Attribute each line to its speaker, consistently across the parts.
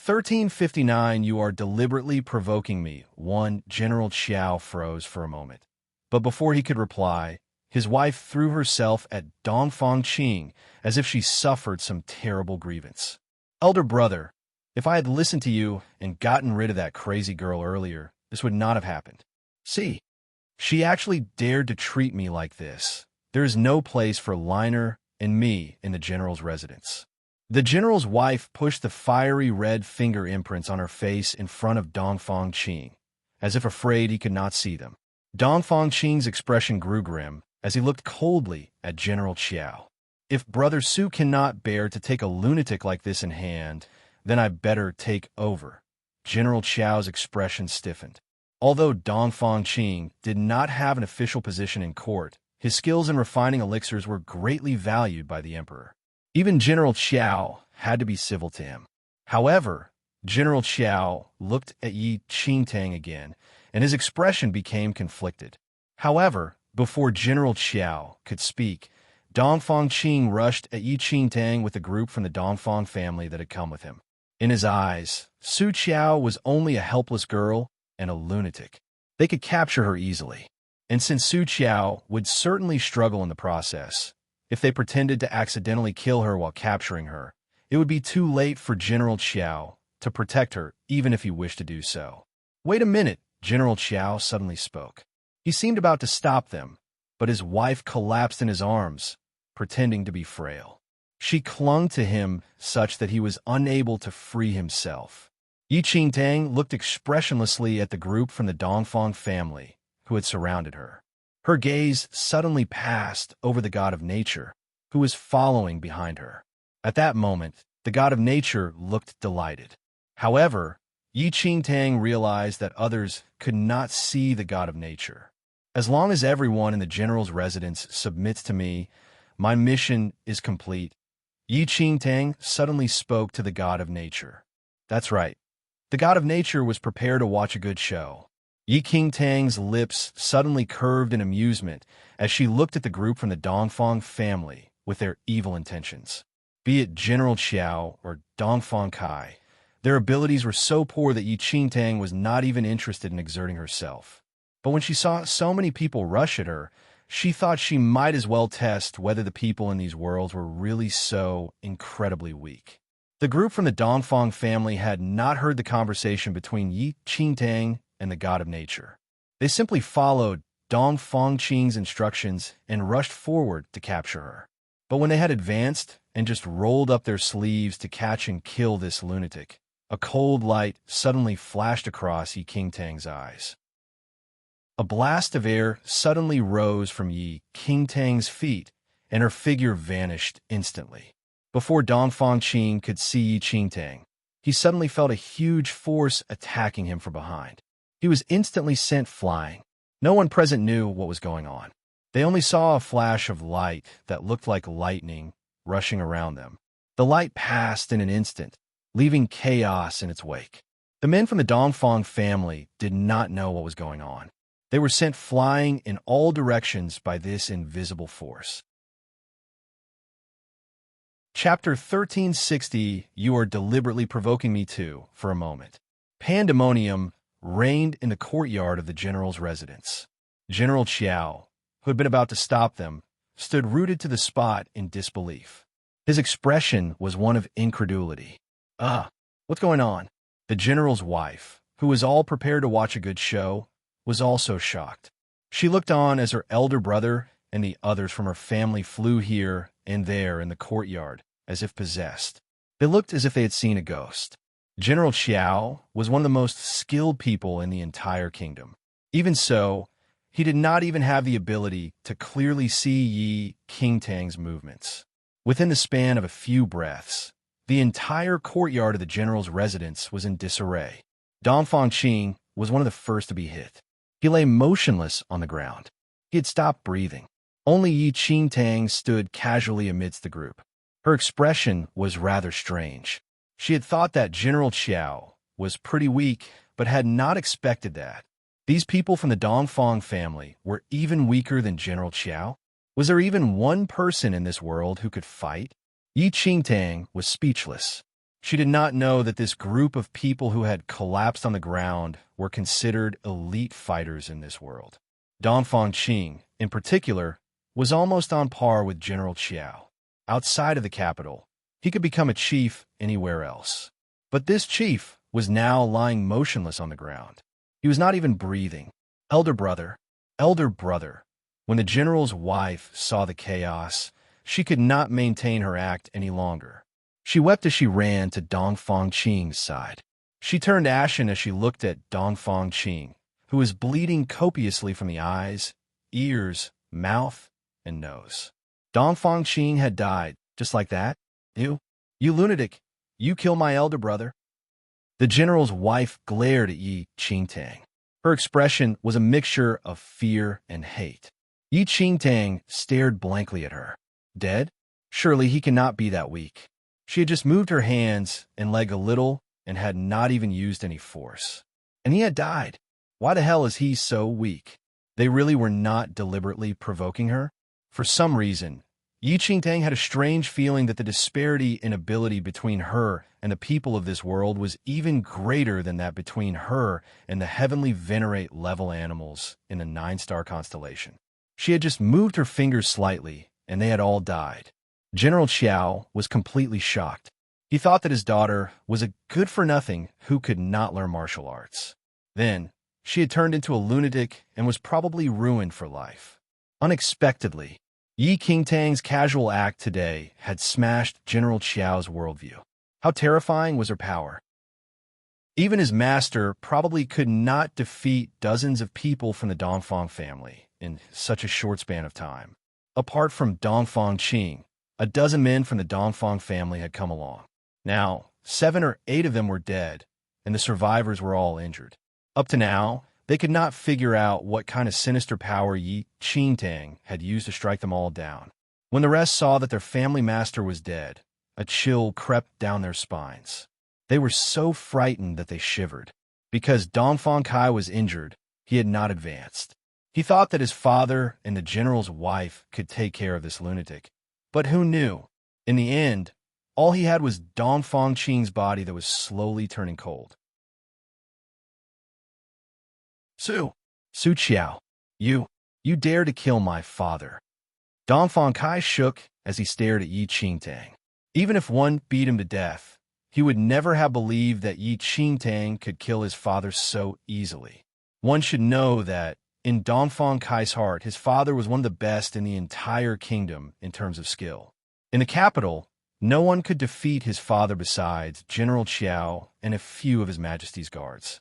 Speaker 1: 1359. You are deliberately provoking me. 1. General Qiao froze for a moment. But before he could reply, his wife threw herself at Dongfang Qing as if she suffered some terrible grievance. Elder brother, if I had listened to you and gotten rid of that crazy girl earlier, this would not have happened. See, she actually dared to treat me like this. There is no place for Liner and me in the general's residence. The general's wife pushed the fiery red finger imprints on her face in front of Dongfang Qing, as if afraid he could not see them. Dongfang Qing's expression grew grim as he looked coldly at General Qiao. If Brother Su cannot bear to take a lunatic like this in hand, then I better take over. General Qiao's expression stiffened. Although Dongfang Qing did not have an official position in court, his skills in refining elixirs were greatly valued by the emperor. Even General Qiao had to be civil to him. However, General Qiao looked at Yi Qingtang again, and his expression became conflicted. However, before General Qiao could speak, Dongfang Qing rushed at Yi Qingtang with a group from the Dongfang family that had come with him. In his eyes, Su Qiao was only a helpless girl and a lunatic. They could capture her easily. And since Su Qiao would certainly struggle in the process, if they pretended to accidentally kill her while capturing her, it would be too late for General Qiao to protect her, even if he wished to do so. Wait a minute, General Qiao suddenly spoke. He seemed about to stop them, but his wife collapsed in his arms, pretending to be frail. She clung to him such that he was unable to free himself. Yi Qingtang looked expressionlessly at the group from the Dongfang family who had surrounded her. Her gaze suddenly passed over the god of nature, who was following behind her. At that moment, the god of nature looked delighted. However, Yi Qingtang realized that others could not see the god of nature. As long as everyone in the general's residence submits to me, my mission is complete. Yi Qingtang suddenly spoke to the god of nature. That's right. The god of nature was prepared to watch a good show. Yi Qingtang's lips suddenly curved in amusement as she looked at the group from the Dongfang family with their evil intentions. Be it General Qiao or Dongfang Kai, their abilities were so poor that Yi Qingtang was not even interested in exerting herself. But when she saw so many people rush at her, she thought she might as well test whether the people in these worlds were really so incredibly weak. The group from the Dongfang family had not heard the conversation between Yi Qingtang and the god of nature. They simply followed Dongfang Qing's instructions and rushed forward to capture her. But when they had advanced and just rolled up their sleeves to catch and kill this lunatic, a cold light suddenly flashed across Yi Qingtang's eyes. A blast of air suddenly rose from Yi Qingtang's feet, and her figure vanished instantly. Before Dongfang Qing could see Yi Qingtang, he suddenly felt a huge force attacking him from behind. He was instantly sent flying. No one present knew what was going on. They only saw a flash of light that looked like lightning rushing around them. The light passed in an instant, leaving chaos in its wake. The men from the Dongfang family did not know what was going on. They were sent flying in all directions by this invisible force. Chapter 1360. You are deliberately provoking me too, for a moment. Pandemonium reigned in the courtyard of the general's residence. General Qiao, who had been about to stop them, stood rooted to the spot in disbelief. His expression was one of incredulity. What's going on? The general's wife, who was all prepared to watch a good show, was also shocked. She looked on as her elder brother and the others from her family flew here and there in the courtyard, as if possessed. They looked as if they had seen a ghost. General Qiao was one of the most skilled people in the entire kingdom. Even so, he did not even have the ability to clearly see Yi Qingtang's movements. Within the span of a few breaths, the entire courtyard of the general's residence was in disarray. Dongfang Qing was one of the first to be hit. He lay motionless on the ground. He had stopped breathing. Only Yi Qingtang stood casually amidst the group. Her expression was rather strange. She had thought that General Qiao was pretty weak, but had not expected that. These people from the Dongfang family were even weaker than General Qiao? Was there even one person in this world who could fight? Yi Qingtang was speechless. She did not know that this group of people who had collapsed on the ground were considered elite fighters in this world. Dongfang Qing, in particular, was almost on par with General Qiao. Outside of the capital, he could become a chief anywhere else. But this chief was now lying motionless on the ground. He was not even breathing. Elder brother, elder brother. When the general's wife saw the chaos, she could not maintain her act any longer. She wept as she ran to Dongfang Qing's side. She turned ashen as she looked at Dongfang Qing, who was bleeding copiously from the eyes, ears, mouth, and nose. Dongfang Qing had died, just like that. You lunatic, you kill my elder brother. The general's wife glared at Yi Qingtang. Her expression was a mixture of fear and hate. Yi Qingtang stared blankly at her. Dead? Surely he cannot be that weak. She had just moved her hands and leg a little and had not even used any force. And he had died. Why the hell is he so weak? They really were not deliberately provoking her? For some reason, Yi Qingtang had a strange feeling that the disparity in ability between her and the people of this world was even greater than that between her and the heavenly venerate level animals in the 9-star constellation. She had just moved her fingers slightly, and they had all died. General Qiao was completely shocked. He thought that his daughter was a good-for-nothing who could not learn martial arts. Then, she had turned into a lunatic and was probably ruined for life. Unexpectedly, Yi Qingtang's casual act today had smashed General Qiao's worldview. How terrifying was her power? Even his master probably could not defeat dozens of people from the Dongfang family in such a short span of time. Apart from Dongfang Qing, a dozen men from the Dongfang family had come along. Now, 7 or 8 of them were dead, and the survivors were all injured. Up to now, they could not figure out what kind of sinister power Yi Qingtang had used to strike them all down. When the rest saw that their family master was dead, a chill crept down their spines. They were so frightened that they shivered. Because Dongfang Kai was injured, he had not advanced. He thought that his father and the general's wife could take care of this lunatic. But who knew? In the end, all he had was Dongfang Qing's body that was slowly turning cold. Su Qiao, you dare to kill my father. Dongfang Kai shook as he stared at Yi Qingtang. Even if one beat him to death, he would never have believed that Yi Qingtang could kill his father so easily. One should know that, in Dongfang Kai's heart, his father was one of the best in the entire kingdom in terms of skill. In the capital, no one could defeat his father besides General Qiao and a few of his majesty's guards.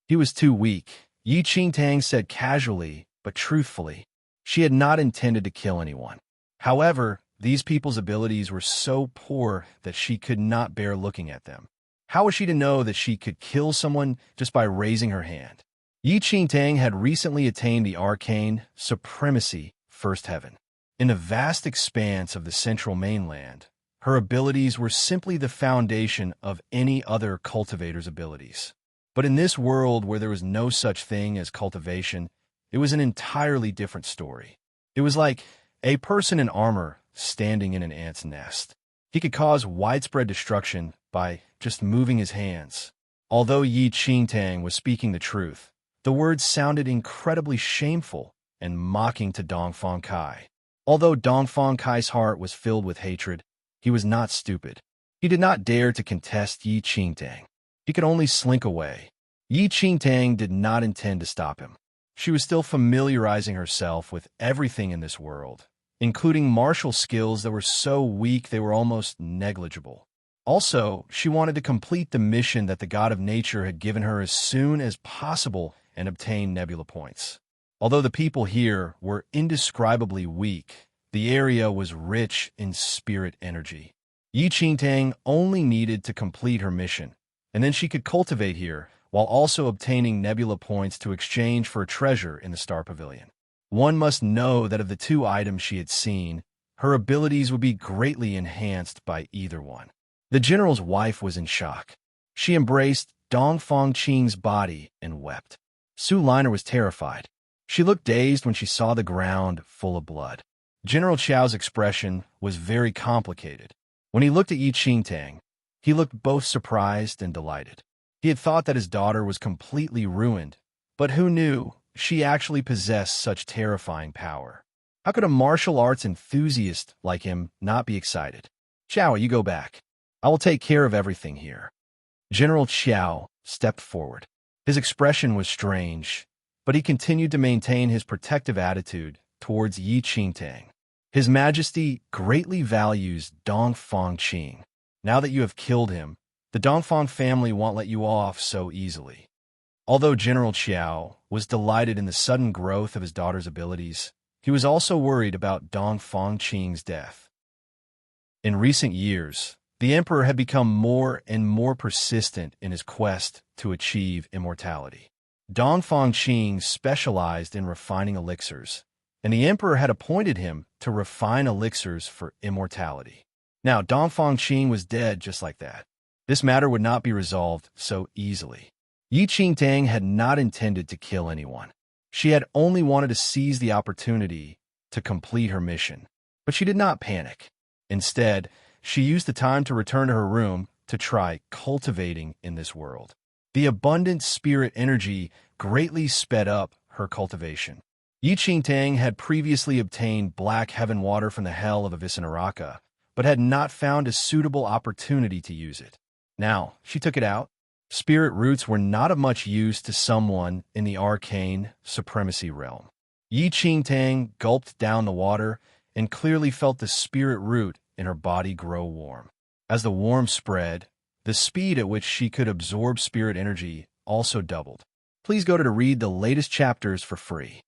Speaker 1: He was too weak. Yi Qingtang said casually, but truthfully, she had not intended to kill anyone. However, these people's abilities were so poor that she could not bear looking at them. How was she to know that she could kill someone just by raising her hand? Yi Qingtang had recently attained the arcane supremacy first heaven. In the vast expanse of the central mainland, her abilities were simply the foundation of any other cultivator's abilities. But in this world where there was no such thing as cultivation, it was an entirely different story. It was like a person in armor standing in an ant's nest. He could cause widespread destruction by just moving his hands. Although Yi Qingtang was speaking the truth, the words sounded incredibly shameful and mocking to Dongfang Kai. Although Dongfang Kai's heart was filled with hatred, he was not stupid. He did not dare to contest Yi Qingtang. He could only slink away. Yi Qingtang did not intend to stop him. She was still familiarizing herself with everything in this world, including martial skills that were so weak they were almost negligible. Also, she wanted to complete the mission that the god of nature had given her as soon as possible and obtain nebula points. Although the people here were indescribably weak, the area was rich in spirit energy. Yi Qingtang only needed to complete her mission, and then she could cultivate here while also obtaining nebula points to exchange for a treasure in the Star Pavilion. One must know that of the 2 items she had seen, her abilities would be greatly enhanced by either one. The general's wife was in shock. She embraced Dongfang Qing's body and wept. Su Liner was terrified. She looked dazed when she saw the ground full of blood. General Qiao's expression was very complicated. When he looked at Yi Qingtang, He looked both surprised and delighted. He had thought that his daughter was completely ruined, but who knew she actually possessed such terrifying power? How could a martial arts enthusiast like him not be excited? Xiao, you go back. I will take care of everything here. General Xiao stepped forward. His expression was strange, but he continued to maintain his protective attitude towards Yi Qingtang. His Majesty greatly values Dongfang Qing. Now that you have killed him, the Dongfang family won't let you off so easily. Although General Xiao was delighted in the sudden growth of his daughter's abilities, he was also worried about Dongfang Qing's death. In recent years, the Emperor had become more and more persistent in his quest to achieve immortality. Dongfang Qing specialized in refining elixirs, and the Emperor had appointed him to refine elixirs for immortality. Now, Dongfang Qing was dead just like that. This matter would not be resolved so easily. Yi Qingtang had not intended to kill anyone. She had only wanted to seize the opportunity to complete her mission. But she did not panic. Instead, she used the time to return to her room to try cultivating in this world. The abundant spirit energy greatly sped up her cultivation. Yi Qingtang had previously obtained black heaven water from the hell of Avicenaraka, but had not found a suitable opportunity to use it. Now, she took it out. Spirit roots were not of much use to someone in the arcane supremacy realm. Yi Qingtang gulped down the water and clearly felt the spirit root in her body grow warm. As the warmth spread, the speed at which she could absorb spirit energy also doubled. Please go to read the latest chapters for free.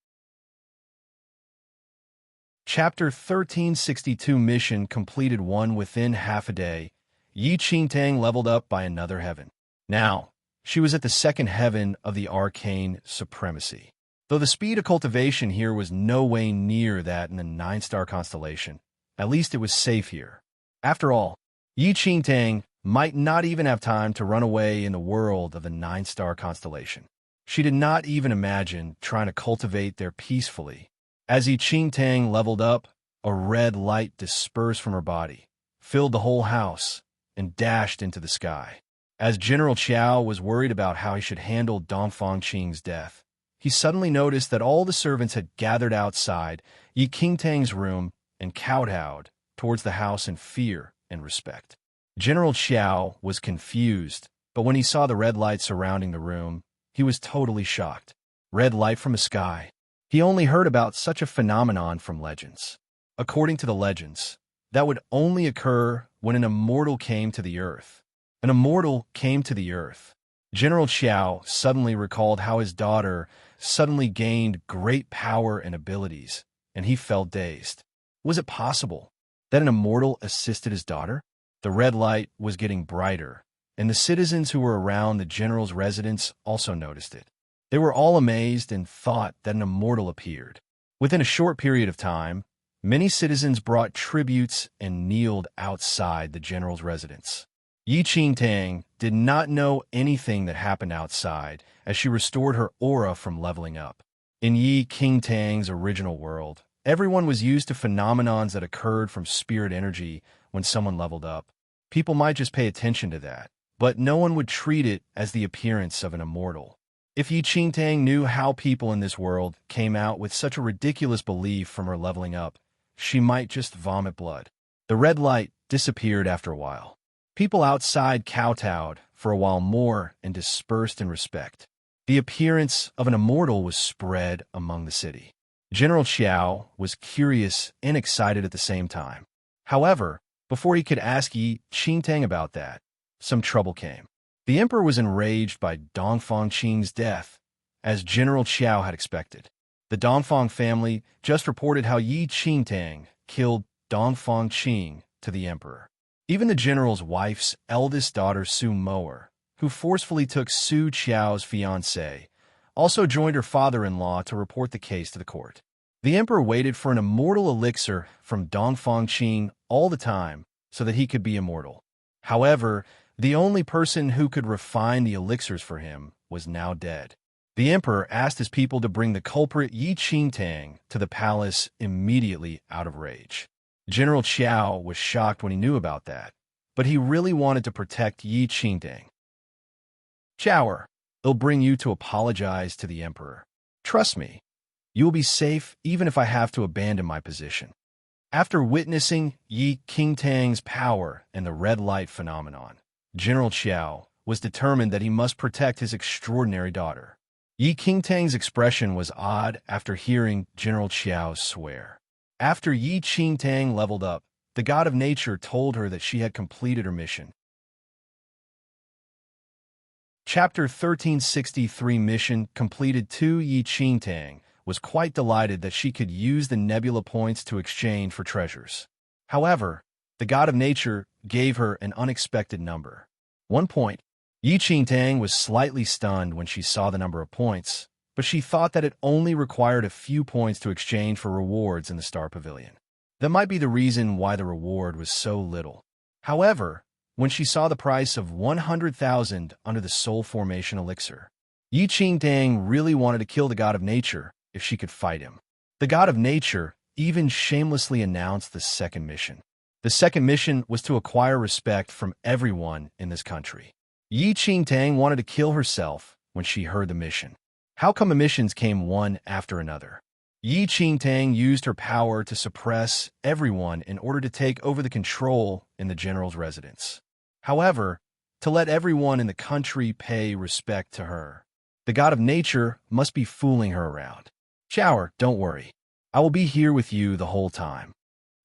Speaker 1: Chapter 1362 Mission completed 1 within half a day. Yi Qingtang leveled up by another heaven. Now, she was at the second heaven of the arcane supremacy. Though the speed of cultivation here was no way near that in the 9-star constellation, at least it was safe here. After all, Yi Qingtang might not even have time to run away in the world of the 9-star constellation. She did not even imagine trying to cultivate there peacefully. As Yi Qingtang leveled up, a red light dispersed from her body, filled the whole house, and dashed into the sky. As General Qiao was worried about how he should handle Dongfang Qing's death, he suddenly noticed that all the servants had gathered outside Yi Qingtang's room and kowtowed towards the house in fear and respect. General Qiao was confused, but when he saw the red light surrounding the room, he was totally shocked. Red light from the sky. He only heard about such a phenomenon from legends. According to the legends, that would only occur when an immortal came to the earth. An immortal came to the earth. General Qiao suddenly recalled how his daughter suddenly gained great power and abilities, and he felt dazed. Was it possible that an immortal assisted his daughter? The red light was getting brighter, and the citizens who were around the general's residence also noticed it. They were all amazed and thought that an immortal appeared. Within a short period of time, many citizens brought tributes and kneeled outside the general's residence. Yi Qingtang did not know anything that happened outside as she restored her aura from leveling up. In Yi Qingtang's original world, everyone was used to phenomenons that occurred from spirit energy when someone leveled up. People might just pay attention to that, but no one would treat it as the appearance of an immortal. If Yi Qingtang knew how people in this world came out with such a ridiculous belief from her leveling up, she might just vomit blood. The red light disappeared after a while. People outside kowtowed for a while more and dispersed in respect. The appearance of an immortal was spread among the city. General Qiao was curious and excited at the same time. However, before he could ask Yi Qingtang about that, some trouble came. The emperor was enraged by Dongfang Qing's death, as General Qiao had expected. The Dongfang family just reported how Yi Qingtang killed Dongfang Qing to the emperor. Even the general's wife's eldest daughter, Su Moer, who forcefully took Su Qiao's fiancé, also joined her father-in-law to report the case to the court. The emperor waited for an immortal elixir from Dongfang Qing all the time so that he could be immortal. However, the only person who could refine the elixirs for him was now dead. The emperor asked his people to bring the culprit Yi Qingtang to the palace immediately out of rage. General Qiao was shocked when he knew about that, but he really wanted to protect Yi Qingdang. Chower, it'll bring you to apologize to the emperor. Trust me, you will be safe even if I have to abandon my position. After witnessing Yi Qingdang's power and the red light phenomenon, General Qiao was determined that he must protect his extraordinary daughter. Yi Qingdang's expression was odd after hearing General Qiao swear. After Yi Qingdang leveled up, the god of nature told her that she had completed her mission. Chapter 1363 Mission completed 2. Yi Qingdang was quite delighted that she could use the nebula points to exchange for treasures. However, the god of nature gave her an unexpected number. 1 point. Yi Qingdang was slightly stunned when she saw the number of points, but she thought that it only required a few points to exchange for rewards in the Star Pavilion. That might be the reason why the reward was so little. However, when she saw the price of 100,000 under the Soul Formation Elixir, Yi Qingdang really wanted to kill the god of nature if she could fight him. The god of nature even shamelessly announced the second mission. The second mission was to acquire respect from everyone in this country. Yi Qingdang wanted to kill herself when she heard the mission. How come the missions came one after another? Yi Qingdang used her power to suppress everyone in order to take over the control in the general's residence. However, to let everyone in the country pay respect to her, the god of nature must be fooling her around. Chower, don't worry. I will be here with you the whole time.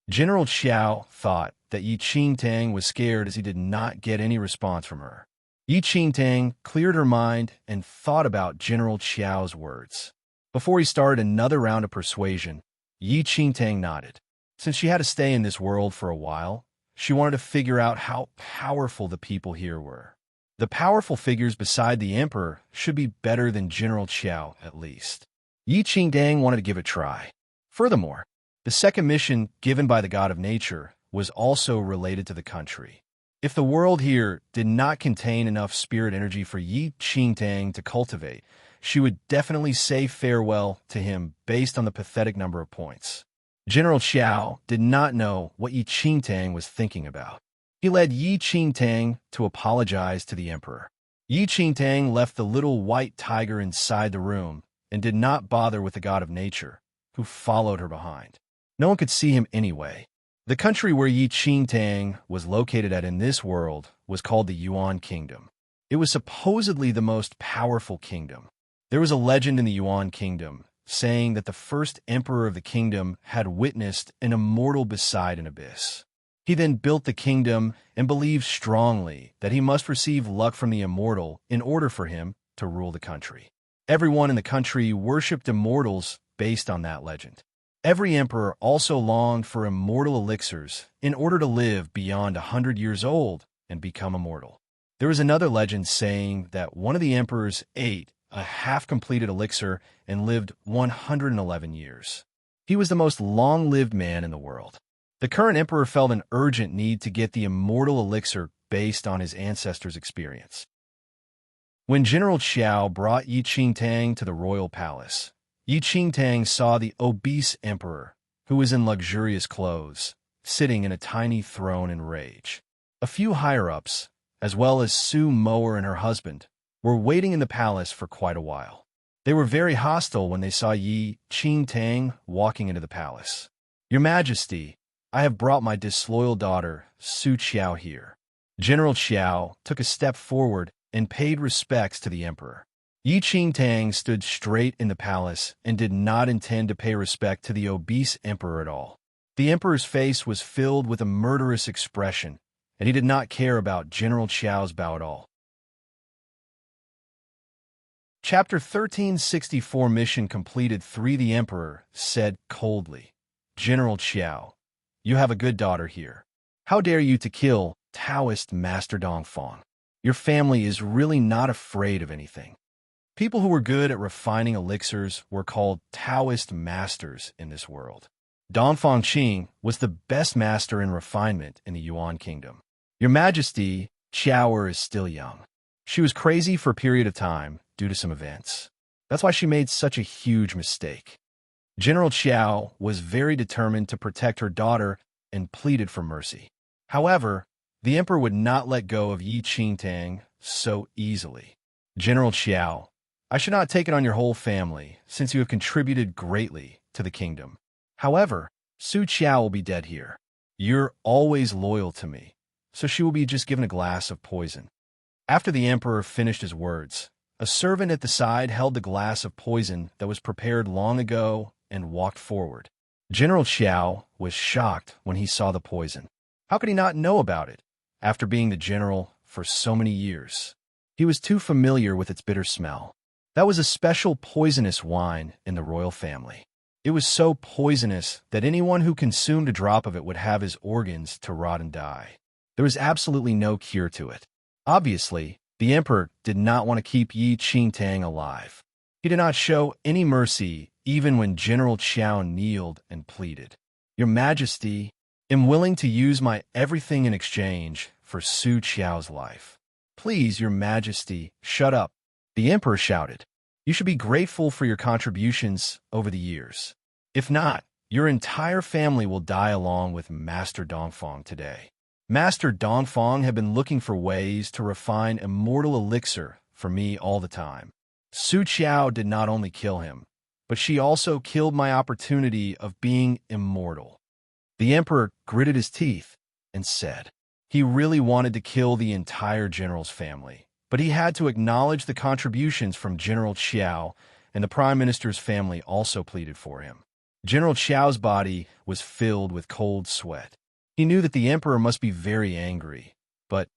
Speaker 1: General Qiao thought that Yi Qingdang was scared as he did not get any response from her. Yi Qingdang cleared her mind and thought about General Qiao's words. Before he started another round of persuasion, Yi Qingdang nodded. Since she had to stay in this world for a while, she wanted to figure out how powerful the people here were. The powerful figures beside the emperor should be better than General Qiao, at least. Yi Qingdang wanted to give it a try. Furthermore, the second mission given by the god of nature was also related to the country. If the world here did not contain enough spirit energy for Yi Qingdang to cultivate, she would definitely say farewell to him based on the pathetic number of points. General Qiao did not know what Yi Qingdang was thinking about. He led Yi Qingdang to apologize to the emperor. Yi Qingdang left the little white tiger inside the room and did not bother with the god of nature, who followed her behind. No one could see him anyway. The country where Yi Qingdang was located at in this world was called the Yuan Kingdom. It was supposedly the most powerful kingdom. There was a legend in the Yuan Kingdom saying that the first emperor of the kingdom had witnessed an immortal beside an abyss. He then built the kingdom and believed strongly that he must receive luck from the immortal in order for him to rule the country. Everyone in the country worshipped immortals based on that legend. Every emperor also longed for immortal elixirs in order to live beyond 100 years old and become immortal. There was another legend saying that one of the emperors ate a half-completed elixir and lived 111 years. He was the most long-lived man in the world. The current emperor felt an urgent need to get the immortal elixir based on his ancestors' experience. When General Qiao brought Yi Qingdang to the royal palace, Yi Qingdang saw the obese emperor, who was in luxurious clothes, sitting in a tiny throne in rage. A few higher-ups, as well as Su Moer and her husband, were waiting in the palace for quite a while. They were very hostile when they saw Yi Qingdang walking into the palace. "Your Majesty, I have brought my disloyal daughter, Su Qiao, here." General Qiao took a step forward and paid respects to the emperor. Yi Qingdang stood straight in the palace and did not intend to pay respect to the obese emperor at all. The emperor's face was filled with a murderous expression, and he did not care about General Qiao's bow at all. Chapter 1364 Mission completed 3. The emperor said coldly, "General Qiao, you have a good daughter here. How dare you to kill Taoist Master Dongfang? Your family is really not afraid of anything." People who were good at refining elixirs were called Taoist masters in this world. Dongfang Qing was the best master in refinement in the Yuan Kingdom. "Your Majesty, Qiao is still young. She was crazy for a period of time due to some events. That's why she made such a huge mistake." General Qiao was very determined to protect her daughter and pleaded for mercy. However, The emperor would not let go of Yi Qingtang so easily. General Qiao, I should not take it on your whole family, since you have contributed greatly to the kingdom. However, Su Qiao will be dead here. You're always loyal to me, so she will be just given a glass of poison. After the emperor finished his words, a servant at the side held the glass of poison that was prepared long ago and walked forward. General Qiao was shocked when he saw the poison. How could he not know about it, after being the general for so many years? He was too familiar with its bitter smell. That was a special poisonous wine in the royal family. It was so poisonous that anyone who consumed a drop of it would have his organs to rot and die. There was absolutely no cure to it. Obviously, the emperor did not want to keep Yi Qingtang alive. He did not show any mercy even when General Qiao kneeled and pleaded. Your Majesty, am willing to use my everything in exchange for Su Qiao's life. Please, Your Majesty, shut up. The emperor shouted. You should be grateful for your contributions over the years. If not, your entire family will die along with Master Dongfang today. Master Dongfang had been looking for ways to refine immortal elixir for me all the time. Su Qiao did not only kill him, but she also killed my opportunity of being immortal. The emperor gritted his teeth and said he really wanted to kill the entire general's family, but he had to acknowledge the contributions from General Qiao, and the prime minister's family also pleaded for him. General Qiao's body was filled with cold sweat. He knew that the emperor must be very angry, but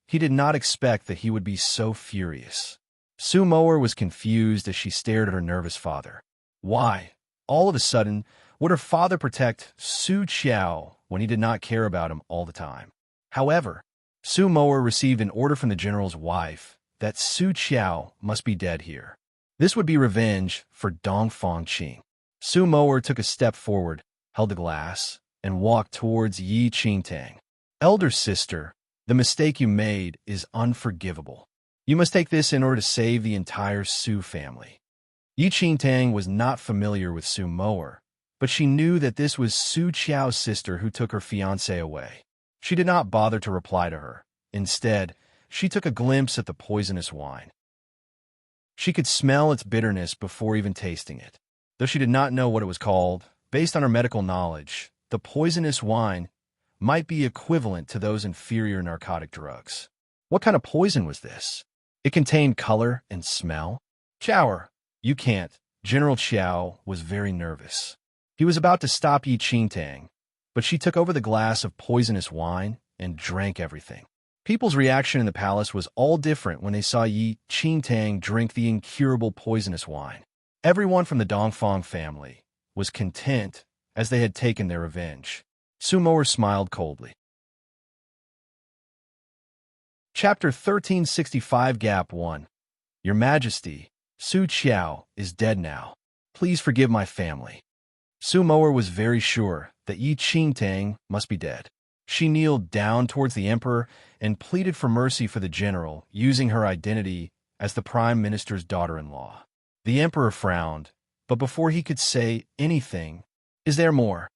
Speaker 1: he did not expect that he would be so furious. Su Moer was confused as she stared at her nervous father. Why, all of a sudden, would her father protect Su Qiao when he did not care about him all the time? However, Su Moer received an order from the general's wife that Su Qiao must be dead here. This would be revenge for Dongfang Qing. Su Moer took a step forward, held the glass, and walked towards Yi Qingtang. Elder sister, the mistake you made is unforgivable. You must take this in order to save the entire Su family. Yi Qingtang was not familiar with Su Moer, but she knew that this was Su Qiao's sister who took her fiancé away. She did not bother to reply to her. Instead, she took a glimpse at the poisonous wine. She could smell its bitterness before even tasting it. Though she did not know what it was called, based on her medical knowledge, the poisonous wine might be equivalent to those inferior narcotic drugs. What kind of poison was this? It contained color and smell. Qiao, you can't. General Qiao was very nervous. He was about to stop Yi Qingtang, but she took over the glass of poisonous wine and drank everything. People's reaction in the palace was all different when they saw Yi Qingtang drink the incurable poisonous wine. Everyone from the Dongfang family was content as they had taken their revenge. Su Moer smiled coldly. Chapter 1365 Gap 1. Your Majesty, Su Qiao is dead now. Please forgive my family. Su Moer was very sure that Yi Qingtang must be dead. She kneeled down towards the emperor and pleaded for mercy for the general, using her identity as the prime minister's daughter-in-law. The emperor frowned, but before he could say anything, "Is there more?"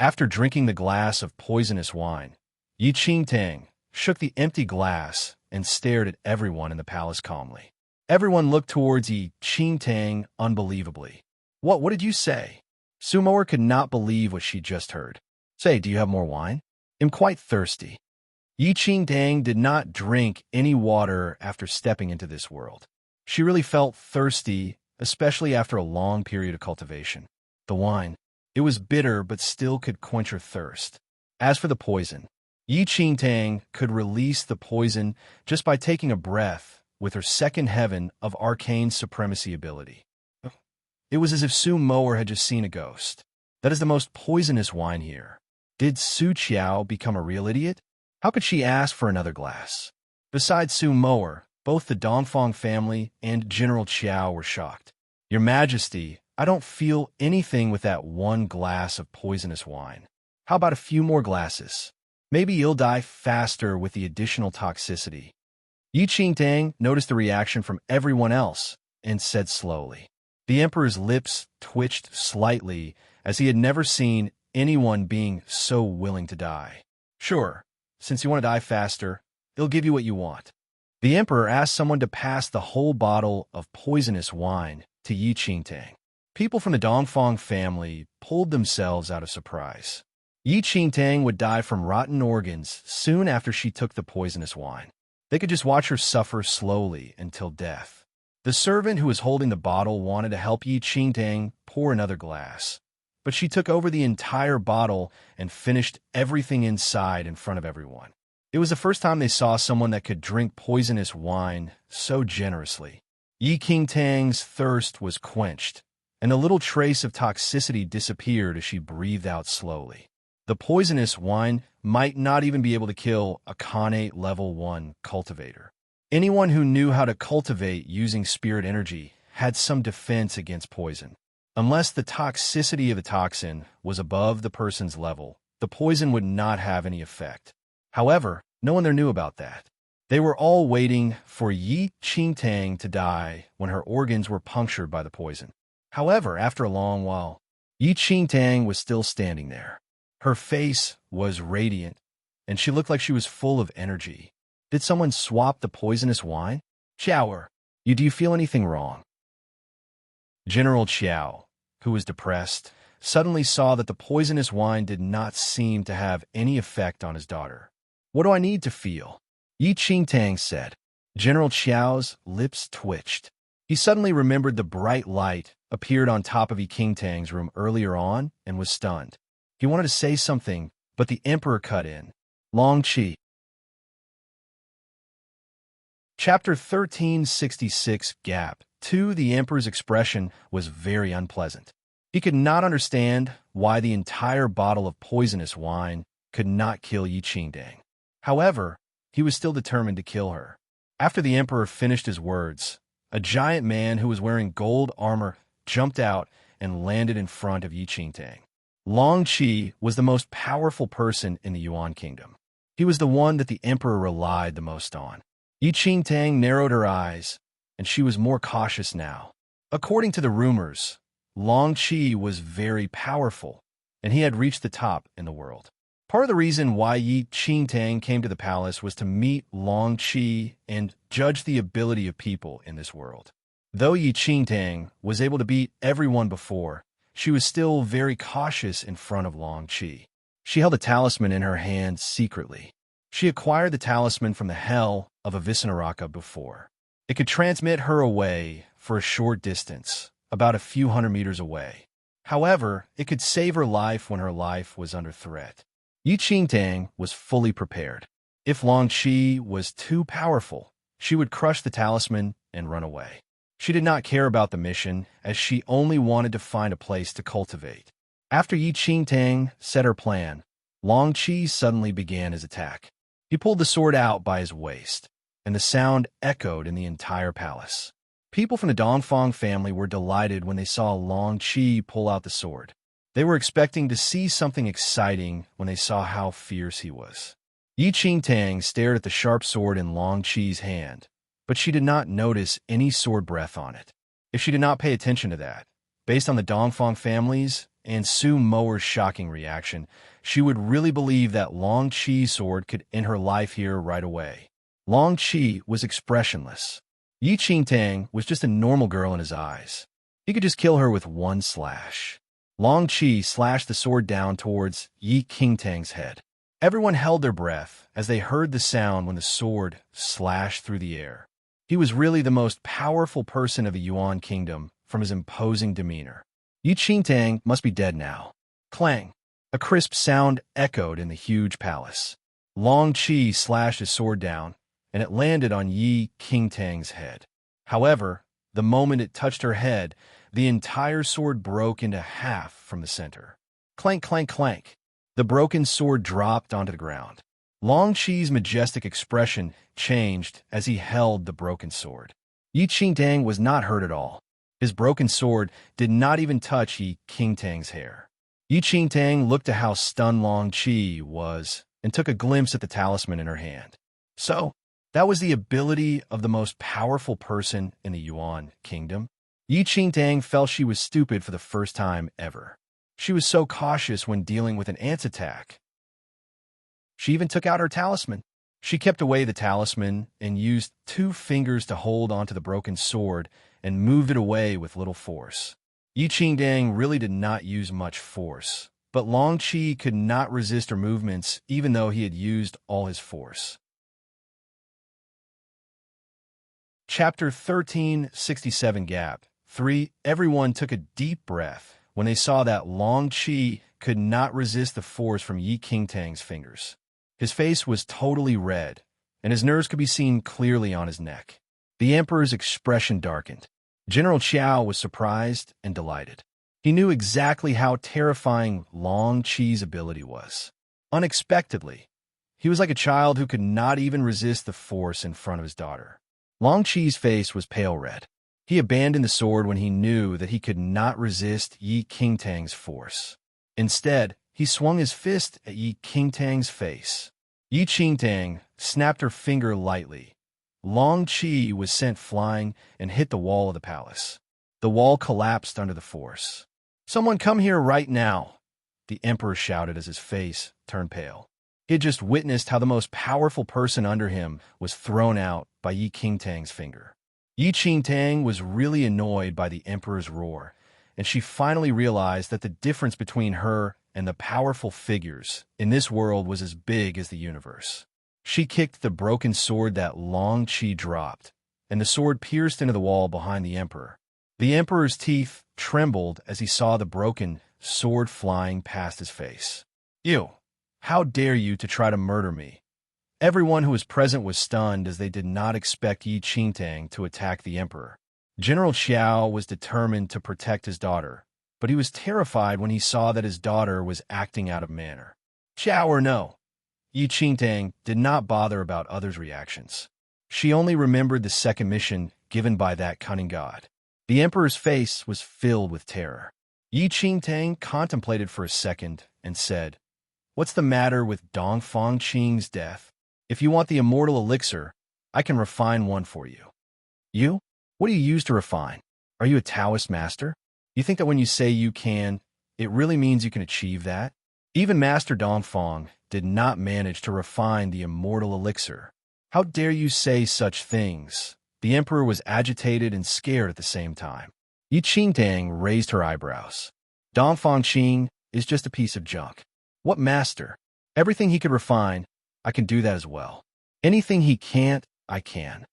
Speaker 1: After drinking the glass of poisonous wine, Yi Qingtang shook the empty glass and stared at everyone in the palace calmly. Everyone looked towards Yi Qingtang unbelievably. What did you say?" Su Moer could not believe what she just heard. "Say, do you have more wine? I'm quite thirsty." Yi Qingtang did not drink any water after stepping into this world. She really felt thirsty, especially after a long period of cultivation. The wine, it was bitter but still could quench her thirst. As for the poison, Yi Qingtang could release the poison just by taking a breath with her second heaven of arcane supremacy ability. It was as if Su Moer had just seen a ghost. That is the most poisonous wine here. Did Su Qiao become a real idiot? How could she ask for another glass? Besides Su Moer, both the Dongfang family and General Qiao were shocked. "Your Majesty, I don't feel anything with that one glass of poisonous wine. How about a few more glasses? Maybe you'll die faster with the additional toxicity." Yi Qingtang noticed the reaction from everyone else and said slowly. The emperor's lips twitched slightly as he had never seen anyone being so willing to die. "Sure, since you want to die faster, it'll give you what you want. The emperor asked someone to pass the whole bottle of poisonous wine to Yi Qingtang. People from the Dongfang family pulled themselves out of surprise. Yi Qingtang would die from rotten organs soon after she took the poisonous wine. They could just watch her suffer slowly until death. The servant who was holding the bottle wanted to help Yi Qingtang pour another glass, but she took over the entire bottle and finished everything inside in front of everyone. It was the first time they saw someone that could drink poisonous wine so generously. Yi Qingtang's thirst was quenched, and a little trace of toxicity disappeared as she breathed out slowly. The poisonous wine might not even be able to kill a Khanate level 1 cultivator. Anyone who knew how to cultivate using spirit energy had some defense against poison. Unless the toxicity of the toxin was above the person's level, the poison would not have any effect. However, no one there knew about that. They were all waiting for Yi Qingtang to die when her organs were punctured by the poison. However, after a long while, Yi Qingtang was still standing there. Her face was radiant, and she looked like she was full of energy. Did someone swap the poisonous wine? Xiao, do you feel anything wrong? General Qiao, who was depressed, suddenly saw that the poisonous wine did not seem to have any effect on his daughter. What do I need to feel? Yi Qingtang said. General Qiao's lips twitched. He suddenly remembered the bright light appeared on top of Yi Qingtang's room earlier on and was stunned. He wanted to say something, but the emperor cut in. Long Qi. Chapter 1366 Gap 2. The emperor's expression was very unpleasant. He could not understand why the entire bottle of poisonous wine could not kill Yi Qingtang. However, he was still determined to kill her. After the emperor finished his words, a giant man who was wearing gold armor jumped out and landed in front of Yi Qingtang. Long Qi was the most powerful person in the Yuan kingdom. He was the one that the emperor relied the most on. Yi Qingtang narrowed her eyes, and she was more cautious now. According to the rumors, Long Qi was very powerful, and he had reached the top in the world. Part of the reason why Yi Qingtang came to the palace was to meet Long Qi and judge the ability of people in this world. Though Yi Qingtang was able to beat everyone before, she was still very cautious in front of Long Qi. She held a talisman in her hand secretly. She acquired the talisman from the hell of Avicenaraka before. It could transmit her away for a short distance, about a few hundred meters away. However, it could save her life when her life was under threat. Yi Qingtang was fully prepared. If Long Qi was too powerful, she would crush the talisman and run away. She did not care about the mission, as she only wanted to find a place to cultivate. After Yi Qingtang said her plan, Long Qi suddenly began his attack. He pulled the sword out by his waist, and the sound echoed in the entire palace. People from the Dongfang family were delighted when they saw Long Qi pull out the sword. They were expecting to see something exciting when they saw how fierce he was. Yi Qingtang stared at the sharp sword in Long Qi's hand, but she did not notice any sword breath on it. If she did not pay attention to that, based on the Dongfang families and Su Moer's shocking reaction, she would really believe that Long Qi's sword could end her life here right away. Long Qi was expressionless. Yi Qingtang was just a normal girl in his eyes. He could just kill her with one slash. Long Qi slashed the sword down towards Yi Qingtang's head. Everyone held their breath as they heard the sound when the sword slashed through the air. He was really the most powerful person of the Yuan kingdom from his imposing demeanor. Yi Qingtang must be dead now. Clang! A crisp sound echoed in the huge palace. Long Qi slashed his sword down, and it landed on Yi Qingtang's head. However, the moment it touched her head, the entire sword broke into half from the center. Clank, clank, clank. The broken sword dropped onto the ground. Long Qi's majestic expression changed as he held the broken sword. Yi Qingtang was not hurt at all. His broken sword did not even touch Yi Qingtang's hair. Yi Qingtang looked at how stunned Long Qi was and took a glimpse at the talisman in her hand. So, that was the ability of the most powerful person in the Yuan kingdom. Yi Qingtang felt she was stupid for the first time ever. She was so cautious when dealing with an ant attack. She even took out her talisman. She kept away the talisman and used 2 fingers to hold onto the broken sword and moved it away with little force. Yi Qingdang really did not use much force, but Long Qi could not resist her movements even though he had used all his force. Chapter 1367 Gap 3. Everyone took a deep breath when they saw that Long Qi could not resist the force from Yi Qingtang's fingers. His face was totally red, and his nerves could be seen clearly on his neck. The Emperor's expression darkened. General Qiao was surprised and delighted. He knew exactly how terrifying Long Qi's ability was. Unexpectedly, he was like a child who could not even resist the force in front of his daughter. Long Qi's face was pale red. He abandoned the sword when he knew that he could not resist Yi Qingtang's force. Instead, he swung his fist at Yi Qingtang's face. Yi Qingtang snapped her finger lightly. Long Qi was sent flying and hit the wall of the palace. The wall collapsed under the force. "Someone come here right now," the Emperor shouted as his face turned pale. He had just witnessed how the most powerful person under him was thrown out by Yi Qingtang's finger. Yi Qingtang was really annoyed by the Emperor's roar, and she finally realized that the difference between her and the powerful figures in this world was as big as the universe. She kicked the broken sword that Long Qi dropped, and the sword pierced into the wall behind the Emperor. The Emperor's teeth trembled as he saw the broken sword flying past his face. "You! How dare you to try to murder me?" Everyone who was present was stunned as they did not expect Yi Qingtang to attack the Emperor. General Qiao was determined to protect his daughter, but he was terrified when he saw that his daughter was acting out of manner. Qiao or no, Yi Qingtang did not bother about others' reactions. She only remembered the second mission given by that cunning god. The Emperor's face was filled with terror. Yi Qingtang contemplated for a second and said, "What's the matter with Dongfang Qing's death? If you want the immortal elixir, I can refine one for you." "You? What do you use to refine? Are you a Taoist master? You think that when you say you can, it really means you can achieve that?" Even Master Dongfang did not manage to refine the immortal elixir. "How dare you say such things?" The Emperor was agitated and scared at the same time. Yi Qingtang raised her eyebrows. "Dongfang Qing is just a piece of junk. What master? Everything he could refine, I can do that as well. Anything he can't, I can."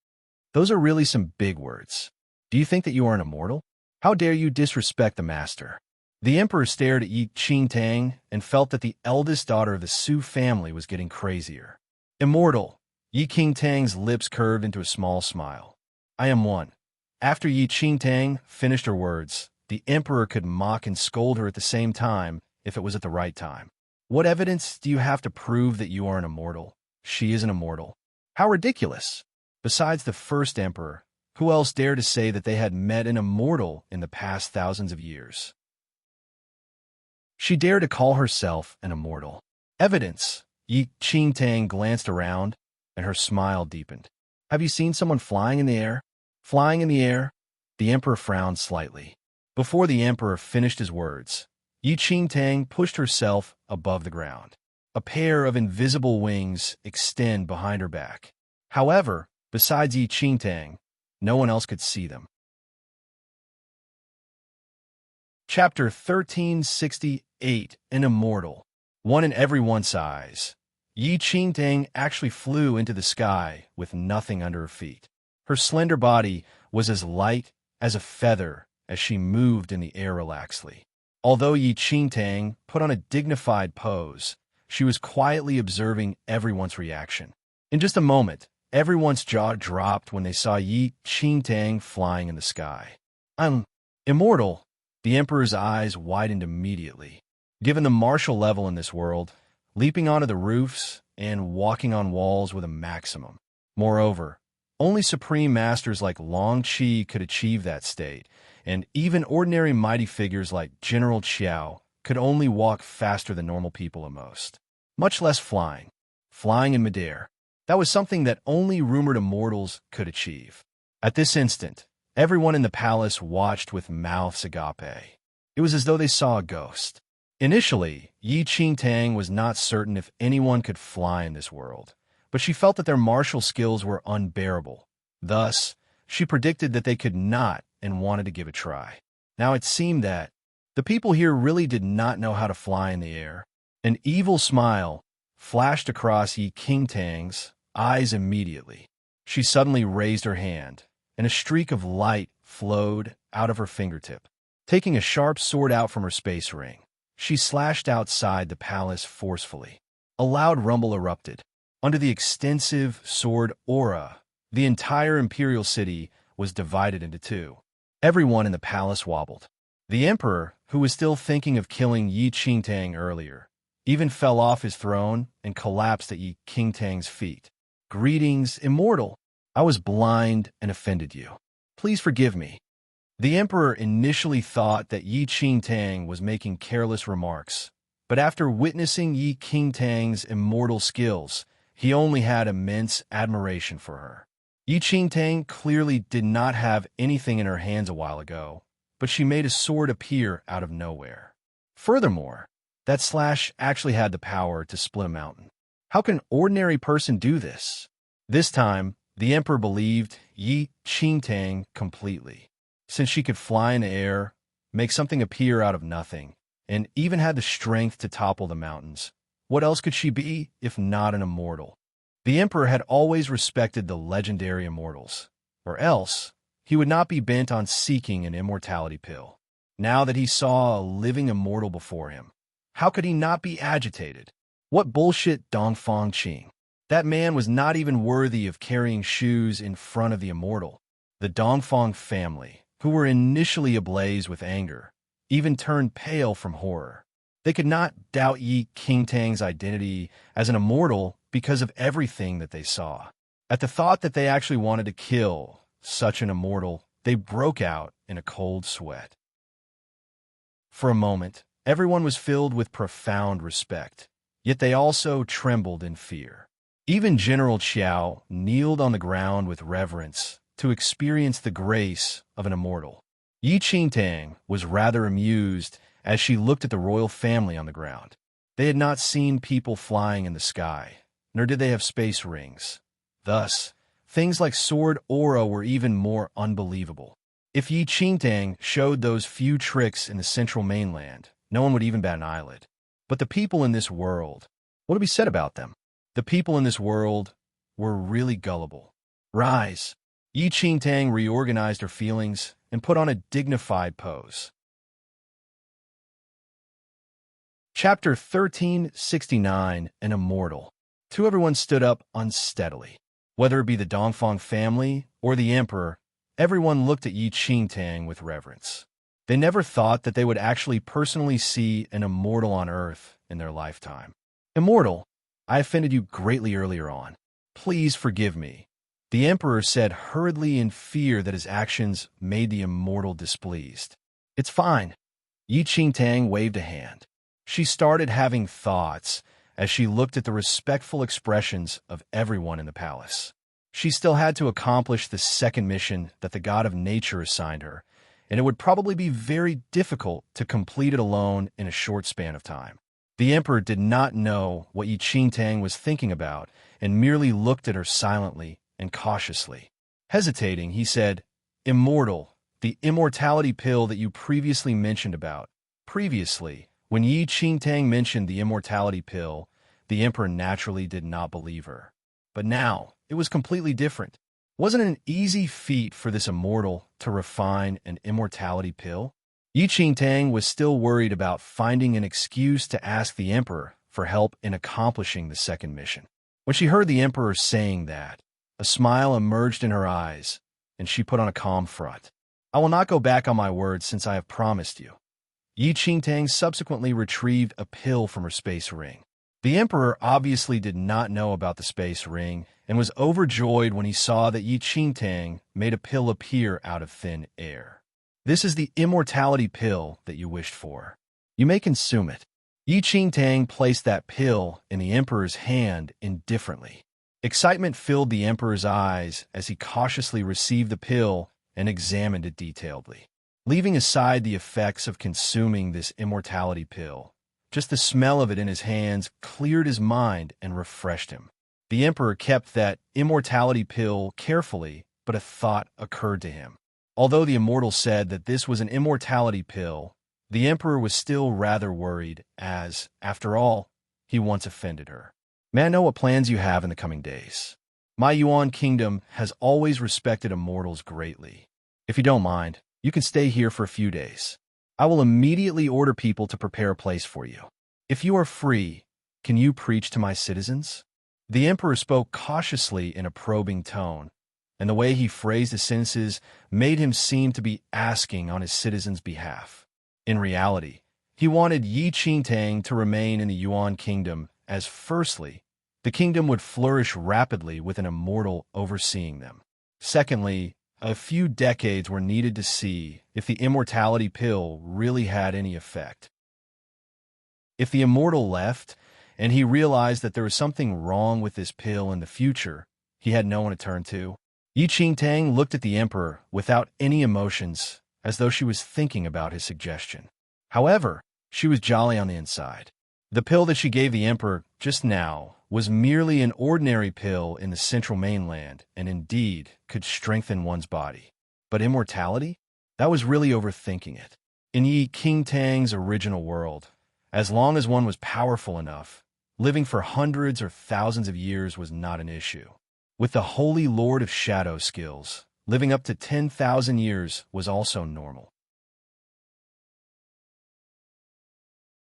Speaker 1: Those are really some big words. Do you think that you are an immortal? How dare you disrespect the master? The Emperor stared at Yi Qingtang and felt that the eldest daughter of the Su family was getting crazier. "Immortal." Yi Qingtang's lips curved into a small smile. "I am one." After Yi Qingtang finished her words, the Emperor could mock and scold her at the same time if it was at the right time. "What evidence do you have to prove that you are an immortal? She is an immortal." How ridiculous! Besides the first emperor, who else dared to say that they had met an immortal in the past thousands of years? She dared to call herself an immortal. Evidence! Yi Qingtang glanced around, and her smile deepened. "Have you seen someone flying in the air?" "Flying in the air?" The Emperor frowned slightly. Before the Emperor finished his words, Yi Qingtang pushed herself above the ground. A pair of invisible wings extend behind her back. However, besides Yi Qingtang, no one else could see them. Chapter 1368 An Immortal. One in everyone's eyes. Yi Qingtang actually flew into the sky with nothing under her feet. Her slender body was as light as a feather as she moved in the air relaxedly. Although Yi Qingtang put on a dignified pose, she was quietly observing everyone's reaction. In just a moment, everyone's jaw dropped when they saw Yi Qingtang flying in the sky. "I'm immortal." The Emperor's eyes widened immediately. Given the martial level in this world, leaping onto the roofs and walking on walls were the maximum. Moreover, only supreme masters like Long Qi could achieve that state, and even ordinary mighty figures like General Qiao could only walk faster than normal people at most. Much less flying. Flying in midair. That was something that only rumored immortals could achieve. At this instant, everyone in the palace watched with mouths agape. It was as though they saw a ghost. Initially, Yi Qingtang was not certain if anyone could fly in this world, but she felt that their martial skills were unbearable. Thus, she predicted that they could not and wanted to give a try. Now it seemed that the people here really did not know how to fly in the air. An evil smile flashed across Yi Qingtang's eyes immediately. She suddenly raised her hand, and a streak of light flowed out of her fingertip. Taking a sharp sword out from her space ring, she slashed outside the palace forcefully. A loud rumble erupted. Under the extensive sword aura, the entire imperial city was divided into two. Everyone in the palace wobbled. The emperor, who was still thinking of killing Yi Qingtang earlier, even fell off his throne and collapsed at Yi Qingtang's feet. "Greetings, immortal. I was blind and offended you. Please forgive me." The emperor initially thought that Yi Qingtang was making careless remarks, but after witnessing Yi Qingtang's immortal skills, he only had immense admiration for her. Yi Qingtang clearly did not have anything in her hands a while ago, but she made a sword appear out of nowhere. Furthermore, that slash actually had the power to split a mountain. How can an ordinary person do this? This time, the emperor believed Yi Qingtang completely. Since she could fly in the air, make something appear out of nothing, and even had the strength to topple the mountains, what else could she be if not an immortal? The emperor had always respected the legendary immortals, or else he would not be bent on seeking an immortality pill. Now that he saw a living immortal before him, how could he not be agitated? What bullshit, Dongfang Qing. That man was not even worthy of carrying shoes in front of the immortal. The Dongfang family, who were initially ablaze with anger, even turned pale from horror. They could not doubt Yi Qingtang's identity as an immortal because of everything that they saw. At the thought that they actually wanted to kill such an immortal, they broke out in a cold sweat. For a moment, everyone was filled with profound respect, yet they also trembled in fear. Even General Qiao kneeled on the ground with reverence to experience the grace of an immortal. Yi Qingtang was rather amused as she looked at the royal family on the ground. They had not seen people flying in the sky, nor did they have space rings. Thus, things like sword aura were even more unbelievable. If Yi Qingtang showed those few tricks in the central mainland, no one would even bat an eyelid. But the people in this world, what to be said about them? The people in this world were really gullible. "Rise." Yi Qingtang reorganized her feelings and put on a dignified pose. Chapter 1369, An Immortal. Everyone stood up unsteadily. Whether it be the Dongfang family or the emperor, everyone looked at Yi Qingtang with reverence. They never thought that they would actually personally see an immortal on Earth in their lifetime. "Immortal, I offended you greatly earlier on. Please forgive me," the emperor said hurriedly in fear that his actions made the immortal displeased. "It's fine." Yi Qingtang waved a hand. She started having thoughts as she looked at the respectful expressions of everyone in the palace. She still had to accomplish the second mission that the god of nature assigned her, and it would probably be very difficult to complete it alone in a short span of time. The emperor did not know what Yi Qingtang was thinking about and merely looked at her silently and cautiously. Hesitating, he said, "Immortal, the immortality pill that you previously mentioned about." Previously, when Yi Qingtang mentioned the immortality pill, the emperor naturally did not believe her. But now, it was completely different. Wasn't it an easy feat for this immortal to refine an immortality pill? Yi Qingtang was still worried about finding an excuse to ask the emperor for help in accomplishing the second mission. When she heard the emperor saying that, a smile emerged in her eyes, and she put on a calm front. "I will not go back on my word since I have promised you." Yi Qingtang subsequently retrieved a pill from her space ring. The emperor obviously did not know about the space ring and was overjoyed when he saw that Yi Qingtang made a pill appear out of thin air. "This is the immortality pill that you wished for. You may consume it." Yi Qingtang placed that pill in the emperor's hand indifferently. Excitement filled the emperor's eyes as he cautiously received the pill and examined it detailedly. Leaving aside the effects of consuming this immortality pill, Just the smell of it in his hands cleared his mind and refreshed him. The Emperor kept that immortality pill carefully, but a thought occurred to him. Although the immortal said that this was an immortality pill, the Emperor was still rather worried as, after all, he once offended her. "May I know what plans you have in the coming days? My Yuan kingdom has always respected immortals greatly. If you don't mind, you can stay here for a few days. I will immediately order people to prepare a place for you. If you are free, can you preach to my citizens?" The Emperor spoke cautiously in a probing tone, and the way he phrased his sentences made him seem to be asking on his citizens' behalf. In reality, he wanted Yi Qingtang to remain in the Yuan kingdom, as firstly, the kingdom would flourish rapidly with an immortal overseeing them. Secondly, a few decades were needed to see if the immortality pill really had any effect. If the immortal left, and he realized that there was something wrong with this pill in the future, he had no one to turn to. Yi Qingtang looked at the Emperor without any emotions, as though she was thinking about his suggestion. However, she was jolly on the inside. The pill that she gave the Emperor just now was merely an ordinary pill in the central mainland, and indeed could strengthen one's body. But immortality? That was really overthinking it. In Yi Qingtang's original world, as long as one was powerful enough, living for hundreds or thousands of years was not an issue. With the Holy Lord of Shadow skills, living up to 10,000 years was also normal.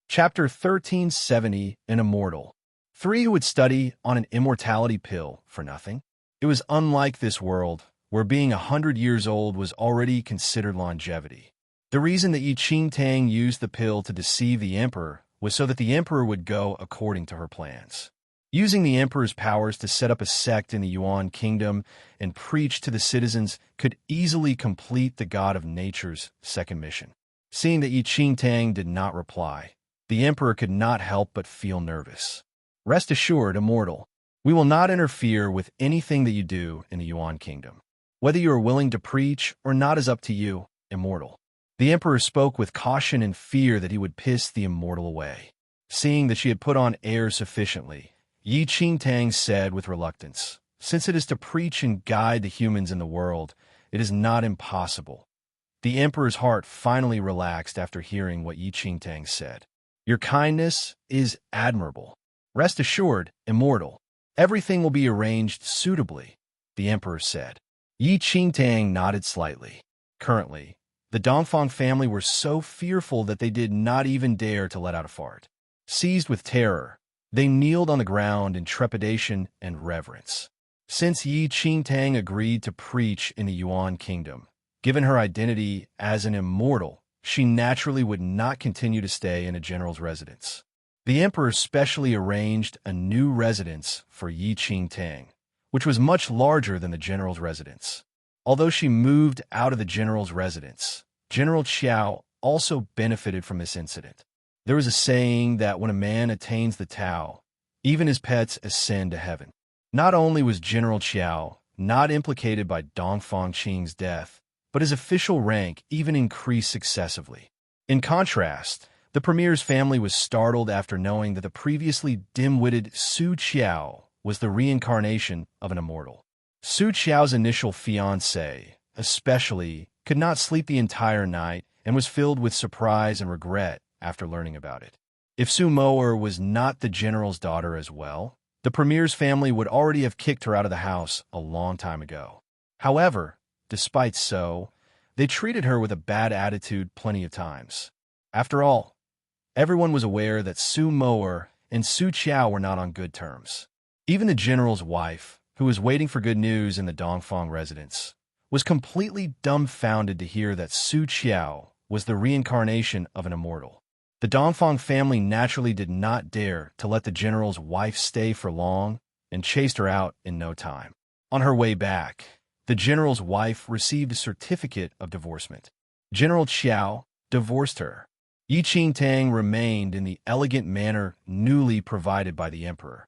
Speaker 1: Chapter 1370, An Immortal. 3 who would study on an immortality pill for nothing. It was unlike this world, where being 100 years old was already considered longevity. The reason that Yi Qingtang used the pill to deceive the Emperor was so that the Emperor would go according to her plans. Using the Emperor's powers to set up a sect in the Yuan kingdom and preach to the citizens could easily complete the God of Nature's second mission. Seeing that Yi Qingtang did not reply, the Emperor could not help but feel nervous. "Rest assured, Immortal, we will not interfere with anything that you do in the Yuan kingdom. Whether you are willing to preach or not is up to you, Immortal." The Emperor spoke with caution and fear that he would piss the Immortal away. Seeing that she had put on air sufficiently, Yi Qingtang said with reluctance, "Since it is to preach and guide the humans in the world, it is not impossible." The Emperor's heart finally relaxed after hearing what Yi Qingtang said. "Your kindness is admirable. Rest assured, Immortal, everything will be arranged suitably," the Emperor said. Yi Qingtang nodded slightly. Currently, the Dongfang family were so fearful that they did not even dare to let out a fart. Seized with terror, they kneeled on the ground in trepidation and reverence. Since Yi Qingtang agreed to preach in the Yuan kingdom, given her identity as an immortal, she naturally would not continue to stay in a general's residence. The Emperor specially arranged a new residence for Yi Qingtang, which was much larger than the general's residence. Although she moved out of the general's residence, General Qiao also benefited from this incident. There was a saying that when a man attains the Tao, even his pets ascend to heaven. Not only was General Qiao not implicated by Dongfang Qing's death, but his official rank even increased successively. In contrast, the premier's family was startled after knowing that the previously dim-witted Su Qiao was the reincarnation of an immortal. Su Qiao's initial fiancé, especially, could not sleep the entire night and was filled with surprise and regret after learning about it. If Su Moer was not the general's daughter as well, the premier's family would already have kicked her out of the house a long time ago. However, despite so, they treated her with a bad attitude plenty of times. After all, everyone was aware that Su Moer and Su Qiao were not on good terms. Even the general's wife, who was waiting for good news in the Dongfang residence, was completely dumbfounded to hear that Su Qiao was the reincarnation of an immortal. The Dongfang family naturally did not dare to let the general's wife stay for long and chased her out in no time. On her way back, the general's wife received a certificate of divorcement. General Qiao divorced her. Yi Qingtang remained in the elegant manner newly provided by the Emperor.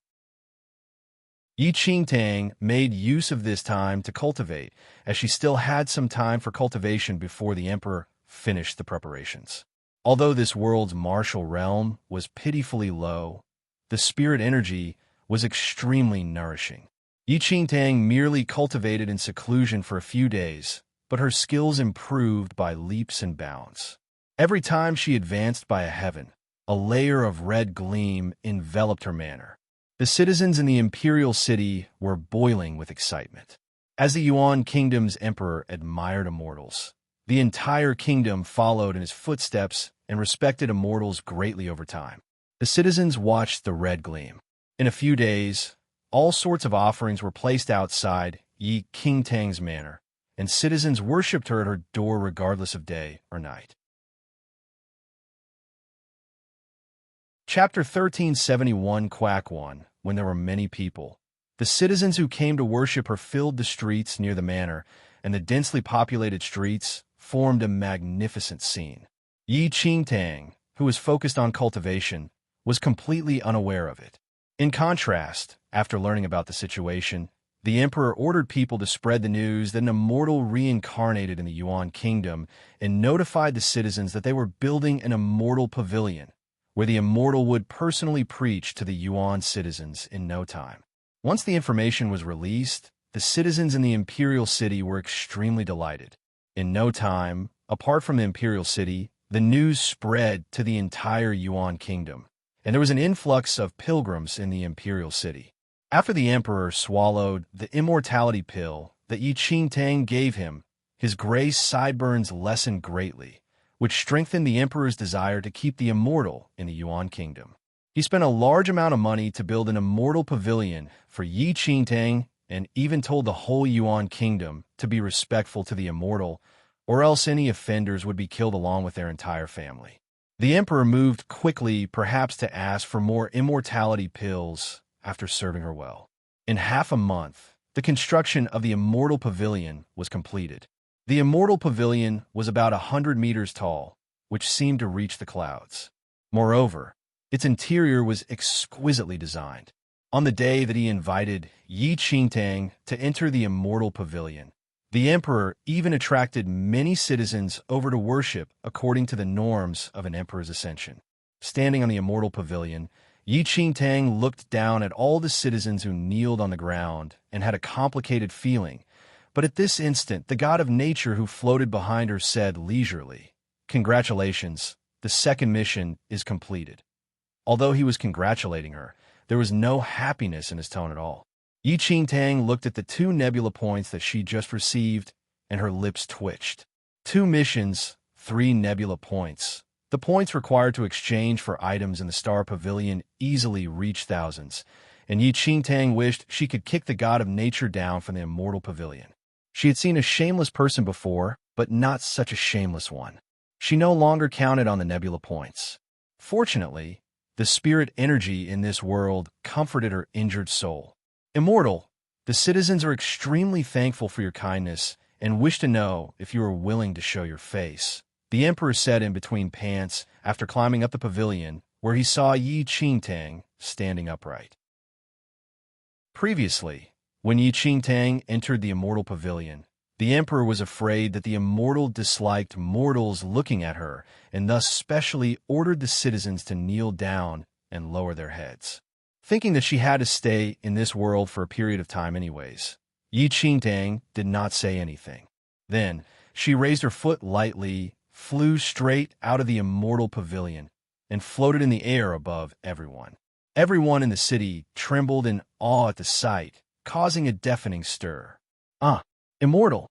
Speaker 1: Yi Qingtang made use of this time to cultivate, as she still had some time for cultivation before the Emperor finished the preparations. Although this world's martial realm was pitifully low, the spirit energy was extremely nourishing. Yi Qingtang merely cultivated in seclusion for a few days, but her skills improved by leaps and bounds. Every time she advanced by a heaven, a layer of red gleam enveloped her manner. The citizens in the imperial city were boiling with excitement. As the Yuan Kingdom's emperor admired immortals, the entire kingdom followed in his footsteps and respected immortals greatly over time. The citizens watched the red gleam. In a few days, all sorts of offerings were placed outside Yi Qingtang's manor, and citizens worshipped her at her door regardless of day or night. Chapter 1371 Quack 1. When there were many people, the citizens who came to worship her filled the streets near the manor, and the densely populated streets formed a magnificent scene. Yi Qingtang, who was focused on cultivation, was completely unaware of it. In contrast, after learning about the situation, the emperor ordered people to spread the news that an immortal reincarnated in the Yuan Kingdom and notified the citizens that they were building an immortal pavilion, where the immortal would personally preach to the Yuan citizens in no time. Once the information was released, the citizens in the imperial city were extremely delighted. In no time, apart from the imperial city, the news spread to the entire Yuan Kingdom, and there was an influx of pilgrims in the imperial city. After the emperor swallowed the immortality pill that Yi Qingtang gave him, his gray sideburns lessened greatly, which strengthened the emperor's desire to keep the immortal in the Yuan Kingdom. He spent a large amount of money to build an immortal pavilion for Yi Qingtang and even told the whole Yuan Kingdom to be respectful to the immortal, or else any offenders would be killed along with their entire family. The emperor moved quickly, perhaps to ask for more immortality pills after serving her well. In half a month, the construction of the immortal pavilion was completed. The immortal pavilion was about 100 meters tall, which seemed to reach the clouds. Moreover, its interior was exquisitely designed. On the day that he invited Yi Qingtang to enter the immortal pavilion, the emperor even attracted many citizens over to worship according to the norms of an emperor's ascension. Standing on the immortal pavilion, Yi Qingtang looked down at all the citizens who kneeled on the ground and had a complicated feeling. But at this instant, the god of nature who floated behind her said leisurely, "Congratulations, the second mission is completed." Although he was congratulating her, there was no happiness in his tone at all. Yi Qingtang looked at the 2 nebula points that she just received, and her lips twitched. 2 missions, 3 nebula points. The points required to exchange for items in the Star Pavilion easily reached thousands, and Yi Qingtang wished she could kick the god of nature down from the immortal pavilion. She had seen a shameless person before, but not such a shameless one. She no longer counted on the nebula points. Fortunately, the spirit energy in this world comforted her injured soul. "Immortal, the citizens are extremely thankful for your kindness and wish to know if you are willing to show your face," the emperor said in between pants after climbing up the pavilion, where he saw Yi Qingtang standing upright. Previously, when Yi Qingtang entered the immortal pavilion, the emperor was afraid that the immortal disliked mortals looking at her and thus specially ordered the citizens to kneel down and lower their heads. Thinking that she had to stay in this world for a period of time anyways, Yi Qingtang did not say anything. Then, she raised her foot lightly, flew straight out of the immortal pavilion, and floated in the air above everyone. Everyone in the city trembled in awe at the sight, causing a deafening stir. "Ah, immortal!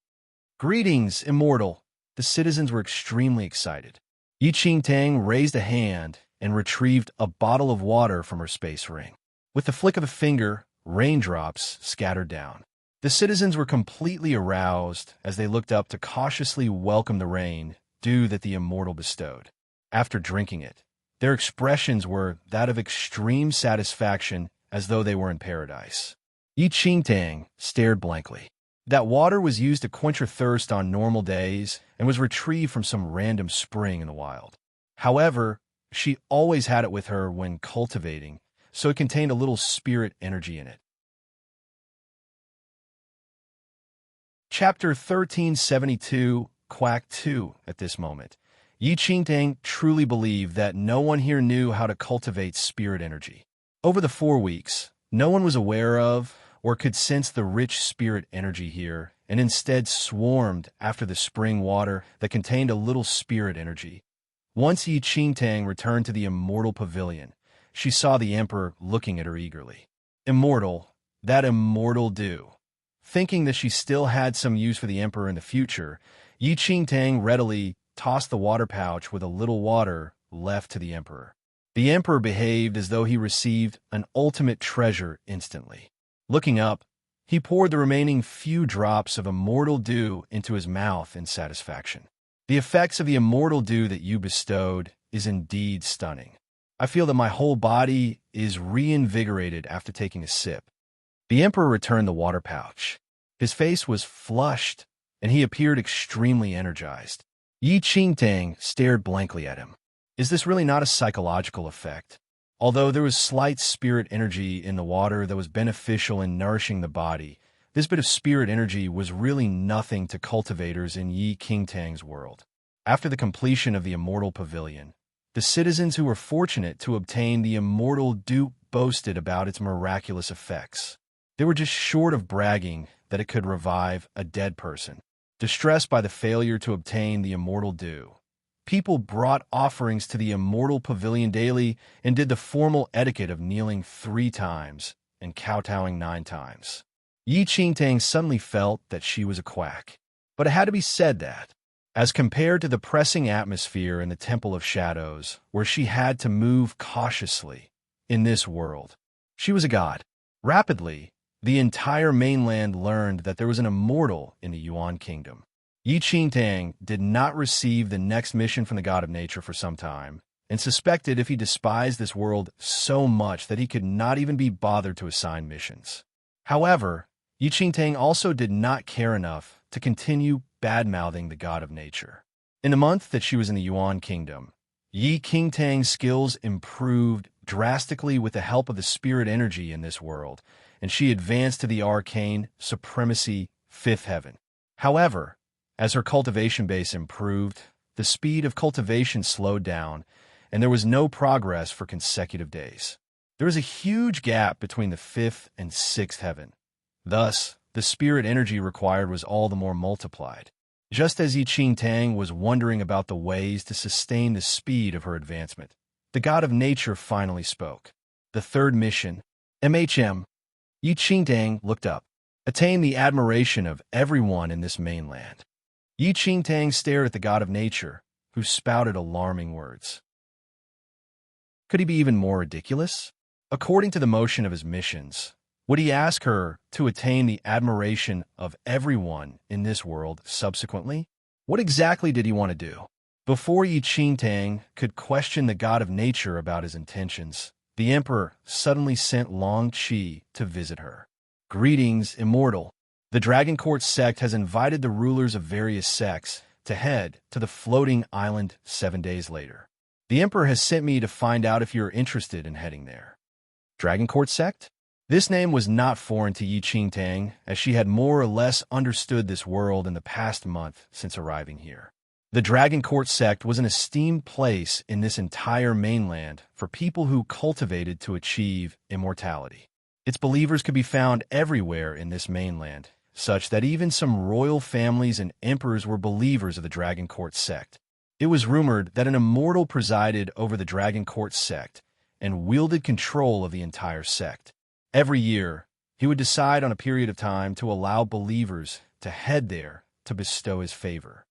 Speaker 1: Greetings, immortal!" The citizens were extremely excited. Yi Qingtang raised a hand and retrieved a bottle of water from her space ring. With the flick of a finger, raindrops scattered down. The citizens were completely aroused as they looked up to cautiously welcome the rain, dew that the immortal bestowed. After drinking it, their expressions were that of extreme satisfaction as though they were in paradise. Yi Qingtang stared blankly. That water was used to quench her thirst on normal days and was retrieved from some random spring in the wild. However, she always had it with her when cultivating, so it contained a little spirit energy in it. Chapter 1372, Quack 2. At this moment, Yi Qingtang truly believed that no one here knew how to cultivate spirit energy. Over the 4 weeks, no one was aware of or could sense the rich spirit energy here, and instead swarmed after the spring water that contained a little spirit energy. Once Yi Qingtang returned to the immortal pavilion, she saw the emperor looking at her eagerly. Immortal, that immortal dew. Thinking that she still had some use for the emperor in the future, Yi Qingtang readily tossed the water pouch with a little water left to the emperor. The emperor behaved as though he received an ultimate treasure instantly. Looking up, he poured the remaining few drops of immortal dew into his mouth in satisfaction. The effects of the immortal dew that you bestowed is indeed stunning. I feel that my whole body is reinvigorated after taking a sip. The emperor returned the water pouch. His face was flushed, and he appeared extremely energized. Yi Qingtang stared blankly at him. Is this really not a psychological effect? Although there was slight spirit energy in the water that was beneficial in nourishing the body, this bit of spirit energy was really nothing to cultivators in Yi Qingtang's world. After the completion of the immortal pavilion, the citizens who were fortunate to obtain the immortal dew boasted about its miraculous effects. They were just short of bragging that it could revive a dead person. Distressed by the failure to obtain the immortal dew, people brought offerings to the immortal pavilion daily and did the formal etiquette of kneeling 3 times and kowtowing 9 times. Yi Qingtang suddenly felt that she was a quack. But it had to be said that, as compared to the pressing atmosphere in the Temple of Shadows, where she had to move cautiously in this world, she was a god. Rapidly, the entire mainland learned that there was an immortal in the Yuan kingdom. Yi Qingtang did not receive the next mission from the god of nature for some time, and suspected if he despised this world so much that he could not even be bothered to assign missions. However, Yi Qingtang also did not care enough to continue bad-mouthing the god of nature. In the month that she was in the Yuan kingdom, Yi Qingtang's skills improved drastically with the help of the spirit energy in this world, and she advanced to the arcane supremacy 5th heaven. However, as her cultivation base improved, the speed of cultivation slowed down, and there was no progress for consecutive days. There was a huge gap between the 5th and 6th heaven. Thus, the spirit energy required was all the more multiplied. Just as Yi Qingtang was wondering about the ways to sustain the speed of her advancement, the god of nature finally spoke. The 3rd mission, MHM. Yi Qingtang looked up, attain the admiration of everyone in this mainland. Yi Qingtang stared at the god of nature, who spouted alarming words. Could he be even more ridiculous? According to the motion of his missions, would he ask her to attain the admiration of everyone in this world subsequently? What exactly did he want to do? Before Yi Qingtang could question the god of nature about his intentions, the emperor suddenly sent Long Qi to visit her. Greetings, immortal. The Dragon Court sect has invited the rulers of various sects to head to the floating island 7 days later. The emperor has sent me to find out if you're interested in heading there. Dragon Court sect? This name was not foreign to Yi Qingtang, as she had more or less understood this world in the past month since arriving here. The Dragon Court sect was an esteemed place in this entire mainland for people who cultivated to achieve immortality. Its believers could be found everywhere in this mainland, such that even some royal families and emperors were believers of the Dragon Court sect. It was rumored that an immortal presided over the Dragon Court sect and wielded control of the entire sect. Every year, he would decide on a period of time to allow believers to head there to bestow his favor.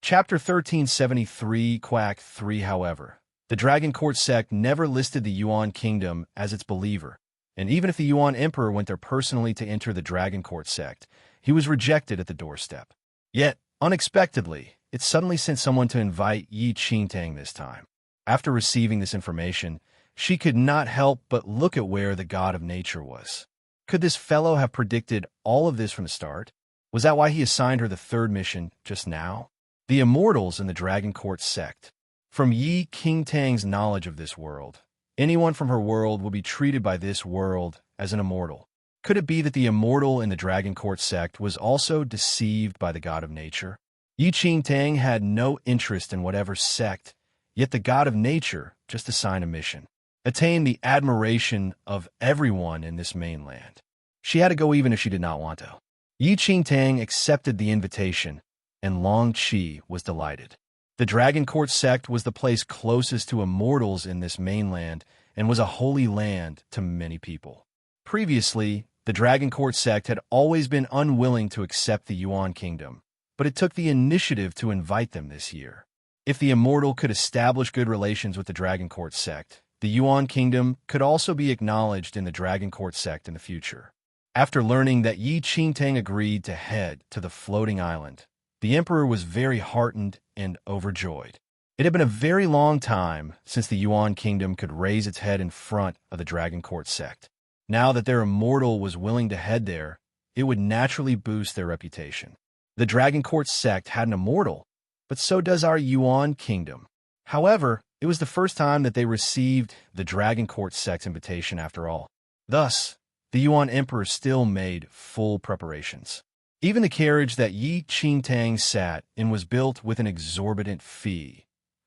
Speaker 1: Chapter 1373, Quack 3. However, the Dragon Court sect never listed the Yuan kingdom as its believer, and even if the Yuan emperor went there personally to enter the Dragon Court sect, he was rejected at the doorstep. Yet, unexpectedly, it suddenly sent someone to invite Yi Qingtang this time. After receiving this information, she could not help but look at where the god of nature was. Could this fellow have predicted all of this from the start? Was that why he assigned her the 3rd mission just now? The immortals in the Dragon Court sect. From Yi Qingtang's knowledge of this world, anyone from her world will be treated by this world as an immortal. Could it be that the immortal in the Dragon Court sect was also deceived by the god of nature? Yi Qingtang had no interest in whatever sect, yet the god of nature just assigned a mission: attain the admiration of everyone in this mainland. She had to go even if she did not want to. Yi Qingtang accepted the invitation, and Long Qi was delighted. The Dragon Court sect was the place closest to immortals in this mainland and was a holy land to many people. Previously, the Dragon Court sect had always been unwilling to accept the Yuan Kingdom, but it took the initiative to invite them this year. If the immortal could establish good relations with the Dragon Court sect, the Yuan Kingdom could also be acknowledged in the Dragon Court sect in the future. After learning that Yi Qingtang agreed to head to the floating island, the emperor was very heartened and overjoyed. It had been a very long time since the Yuan Kingdom could raise its head in front of the Dragon Court sect. Now that their immortal was willing to head there, it would naturally boost their reputation. The Dragon Court sect had an immortal, but so does our Yuan Kingdom. However, it was the first time that they received the Dragon Court sect's invitation after all. Thus, the Yuan Emperor still made full preparations. Even the carriage that Yi Qingtang sat in was built with an exorbitant fee,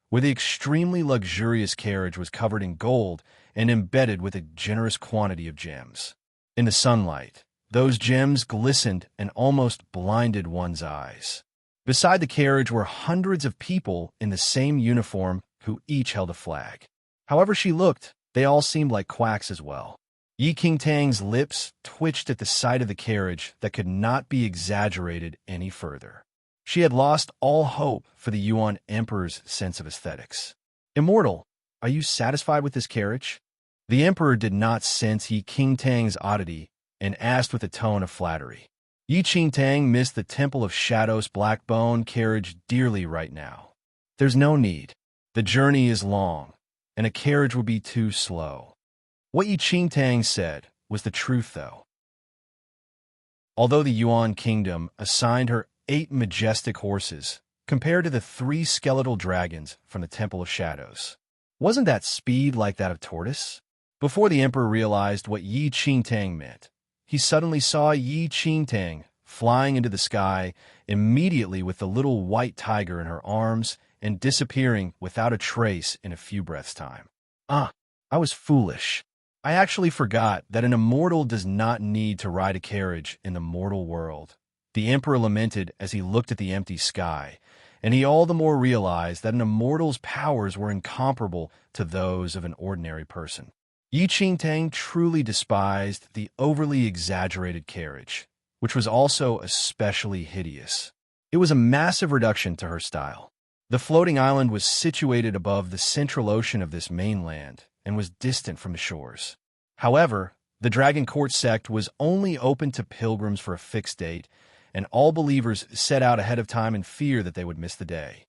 Speaker 1: where the extremely luxurious carriage was covered in gold and embedded with a generous quantity of gems. In the sunlight, those gems glistened and almost blinded one's eyes. Beside the carriage were hundreds of people in the same uniform who each held a flag. However she looked, they all seemed like quacks as well. Yi Qingtang's lips twitched at the sight of the carriage that could not be exaggerated any further. She had lost all hope for the Yuan Emperor's sense of aesthetics. "Immortal, are you satisfied with this carriage?" The Emperor did not sense Yi Qingtang's oddity and asked with a tone of flattery. Yi Qingtang missed the Temple of Shadows black bone carriage dearly right now. "There's no need. The journey is long, and a carriage would be too slow." What Yi Qingtang said was the truth, though. Although the Yuan Kingdom assigned her 8 majestic horses compared to the 3 skeletal dragons from the Temple of Shadows, wasn't that speed like that of tortoise? Before the Emperor realized what Yi Qingtang meant, he suddenly saw Yi Qingtang flying into the sky immediately with the little white tiger in her arms and disappearing without a trace in a few breaths' time. I was foolish. I actually forgot that an immortal does not need to ride a carriage in the mortal world. The Emperor lamented as he looked at the empty sky, and he all the more realized that an immortal's powers were incomparable to those of an ordinary person. Yi Qingtang truly despised the overly exaggerated carriage, which was also especially hideous. It was a massive reduction to her style. The floating island was situated above the central ocean of this mainland and was distant from the shores. However, the Dragon Court sect was only open to pilgrims for a fixed date, and all believers set out ahead of time in fear that they would miss the day.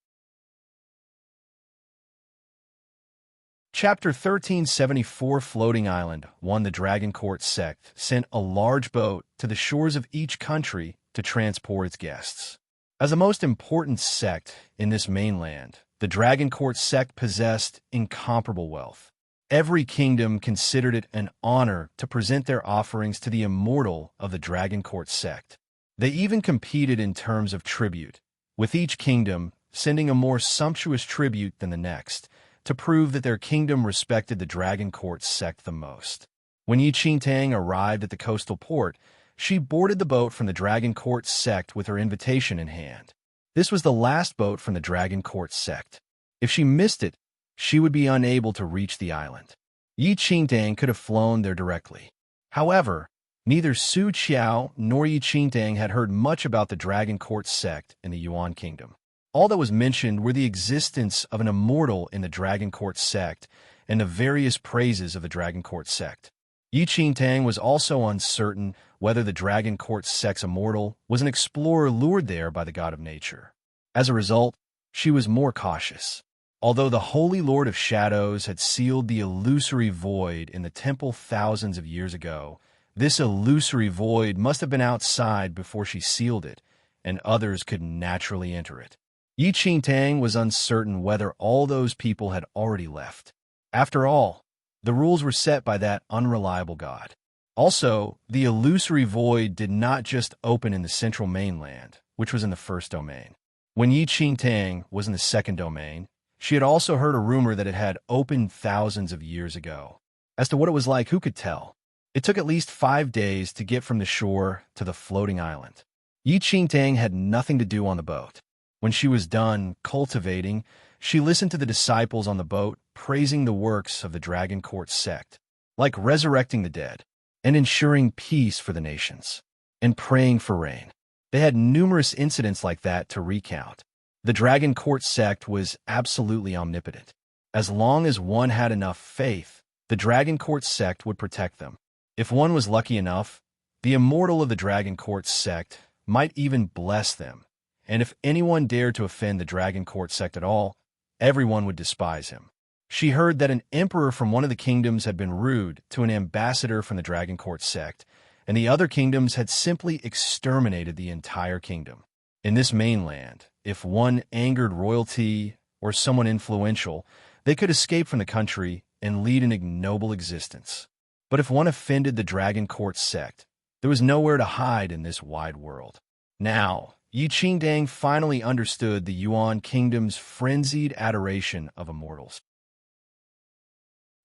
Speaker 1: Chapter 1374 Floating Island 1. The Dragon Court sect sent a large boat to the shores of each country to transport its guests. As the most important sect in this mainland, the Dragon Court sect possessed incomparable wealth. Every kingdom considered it an honor to present their offerings to the immortal of the Dragon Court sect. They even competed in terms of tribute, with each kingdom sending a more sumptuous tribute than the next, to prove that their kingdom respected the Dragon Court sect the most. When Yi Qingtang arrived at the coastal port, she boarded the boat from the Dragon Court sect with her invitation in hand. This was the last boat from the Dragon Court sect. If she missed it, she would be unable to reach the island. Yi Qingtang could have flown there directly. However, neither Su Qiao nor Yi Qingtang had heard much about the Dragon Court sect in the Yuan Kingdom. All that was mentioned were the existence of an immortal in the Dragon Court sect and the various praises of the Dragon Court sect. Yi Qingtang was also uncertain whether the Dragon Court sect's immortal was an explorer lured there by the god of nature. As a result, she was more cautious. Although the Holy Lord of Shadows had sealed the illusory void in the temple thousands of years ago, this illusory void must have been outside before she sealed it, and others could naturally enter it. Yi Qingtang was uncertain whether all those people had already left. After all, the rules were set by that unreliable god. Also, the illusory void did not just open in the central mainland, which was in the first domain. When Yi Qingtang was in the second domain, she had also heard a rumor that it had opened thousands of years ago. As to what it was like, who could tell? It took at least 5 days to get from the shore to the floating island. Yi Qingtang had nothing to do on the boat. When she was done cultivating, she listened to the disciples on the boat praising the works of the Dragon Court sect, like resurrecting the dead, and ensuring peace for the nations, and praying for rain. They had numerous incidents like that to recount. The Dragon Court sect was absolutely omnipotent. As long as one had enough faith, the Dragon Court sect would protect them. If one was lucky enough, the immortal of the Dragon Court sect might even bless them. And if anyone dared to offend the Dragon Court sect at all, everyone would despise him. She heard that an emperor from one of the kingdoms had been rude to an ambassador from the Dragon Court sect, and the other kingdoms had simply exterminated the entire kingdom. In this mainland, if one angered royalty or someone influential, they could escape from the country and lead an ignoble existence. But if one offended the Dragon Court sect, there was nowhere to hide in this wide world. Now, Yi Qingtang finally understood the Yuan kingdom's frenzied adoration of immortals.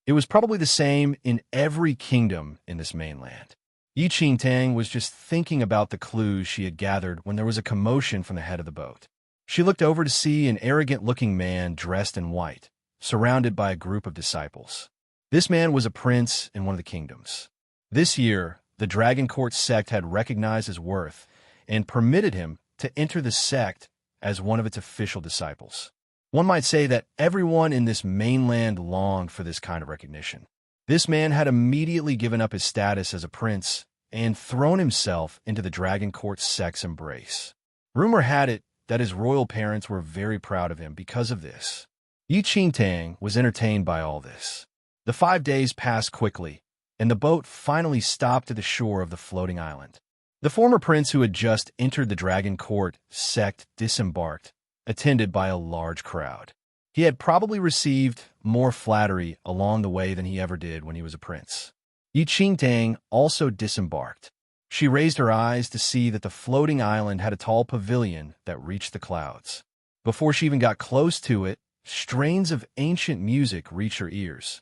Speaker 1: It was probably the same in every kingdom in this mainland. Yi Qingtang was just thinking about the clues she had gathered when there was a commotion from the head of the boat. She looked over to see an arrogant-looking man dressed in white, surrounded by a group of disciples. This man was a prince in one of the kingdoms. This year, the Dragon Court sect had recognized his worth and permitted him to enter the sect as one of its official disciples. One might say that everyone in this mainland longed for this kind of recognition. This man had immediately given up his status as a prince and thrown himself into the Dragon Court sect's embrace. Rumor had it that his royal parents were very proud of him because of this. Yi Qingtang was entertained by all this. The 5 days passed quickly, and the boat finally stopped at the shore of the floating island. The former prince who had just entered the Dragon Court sect disembarked, attended by a large crowd. He had probably received more flattery along the way than he ever did when he was a prince. Yi Qingtang also disembarked. She raised her eyes to see that the floating island had a tall pavilion that reached the clouds. Before she even got close to it, strains of ancient music reached her ears.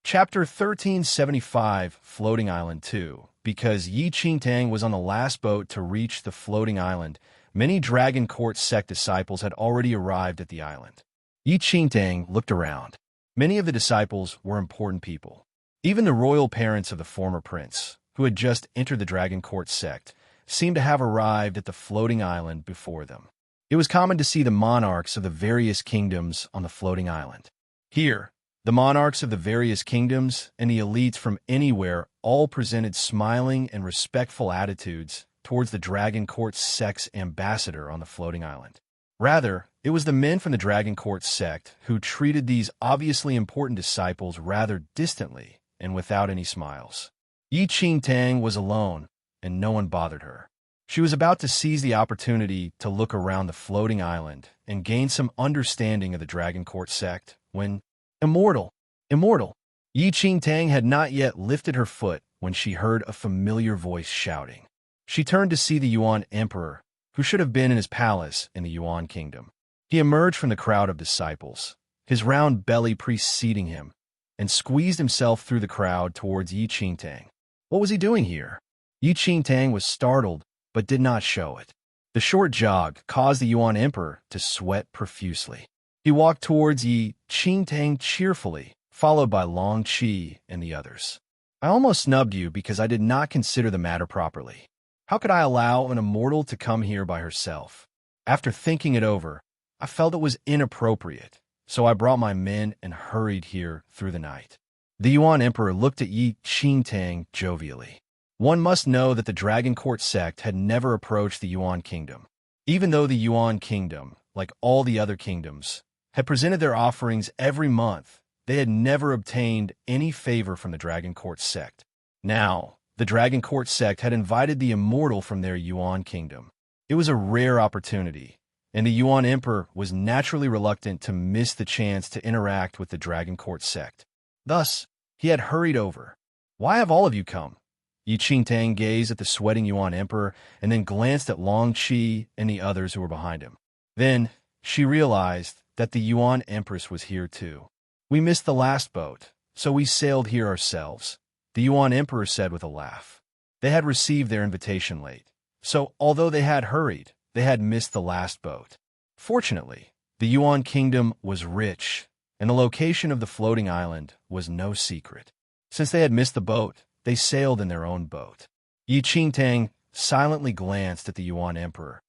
Speaker 1: Chapter 1375, Floating Island 2. Because Yi Qingtang was on the last boat to reach the floating island, many Dragon Court sect disciples had already arrived at the island. Yi Qingtang looked around. Many of the disciples were important people. Even the royal parents of the former prince, who had just entered the Dragon Court sect, seemed to have arrived at the floating island before them. It was common to see the monarchs of the various kingdoms on the floating island. Here, the monarchs of the various kingdoms and the elites from anywhere all presented smiling and respectful attitudes towards the Dragon Court sect's ambassador on the floating island. Rather, it was the men from the Dragon Court sect who treated these obviously important disciples rather distantly and without any smiles. Yi Qingtang was alone, and no one bothered her. She was about to seize the opportunity to look around the floating island and gain some understanding of the Dragon Court sect when Immortal! Yi Qingtang had not yet lifted her foot when she heard a familiar voice shouting. She turned to see the Yuan Emperor, who should have been in his palace in the Yuan kingdom. He emerged from the crowd of disciples, his round belly preceding him, and squeezed himself through the crowd towards Yi Qingtang. What was he doing here? Yi Qingtang was startled, but did not show it. The short jog caused the Yuan Emperor to sweat profusely. He walked towards Yi Qingtang cheerfully, followed by Long Qi and the others. I almost snubbed you because I did not consider the matter properly. How could I allow an immortal to come here by herself? After thinking it over, I felt it was inappropriate, so I brought my men and hurried here through the night. The Yuan Emperor looked at Yi Qingtang jovially. One must know that the Dragon Court sect had never approached the Yuan kingdom. Even though the Yuan kingdom, like all the other kingdoms, had presented their offerings every month, they had never obtained any favor from the Dragon Court sect. Now, the Dragon Court sect had invited the immortal from their Yuan kingdom. It was a rare opportunity, and the Yuan Emperor was naturally reluctant to miss the chance to interact with the Dragon Court sect. Thus, he had hurried over. "Why have all of you come?" Yi Qingtang gazed at the sweating Yuan Emperor and then glanced at Long Qi and the others who were behind him. Then, she realized that the Yuan Empress was here too. "We missed the last boat, so we sailed here ourselves," the Yuan Emperor said with a laugh. They had received their invitation late, so although they had hurried, they had missed the last boat. Fortunately, the Yuan kingdom was rich, and the location of the floating island was no secret. Since they had missed the boat, they sailed in their own boat. Yi Qingtang silently glanced at the Yuan Emperor.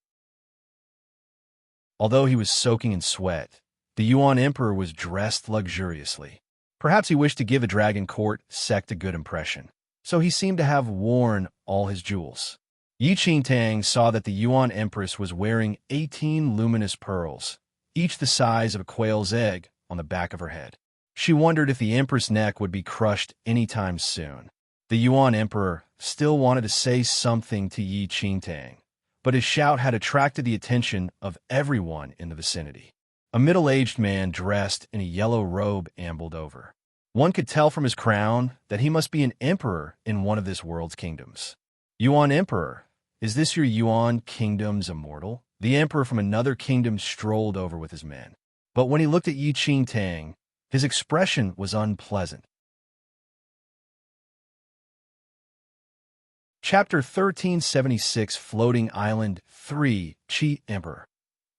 Speaker 1: Although he was soaking in sweat, the Yuan Emperor was dressed luxuriously. Perhaps he wished to give a dragon court sect a good impression, so he seemed to have worn all his jewels. Yi Qingtang saw that the Yuan Empress was wearing 18 luminous pearls, each the size of a quail's egg, on the back of her head. She wondered if the Empress' neck would be crushed anytime soon. The Yuan Emperor still wanted to say something to Yi Qingtang, but his shout had attracted the attention of everyone in the vicinity. A middle-aged man dressed in a yellow robe ambled over. One could tell from his crown that he must be an emperor in one of this world's kingdoms. "Yuan Emperor, is this your Yuan kingdom's immortal?" The emperor from another kingdom strolled over with his men. But when he looked at Yi Qingtang, his expression was unpleasant. Chapter 1376, Floating Island 3, Qi Emperor.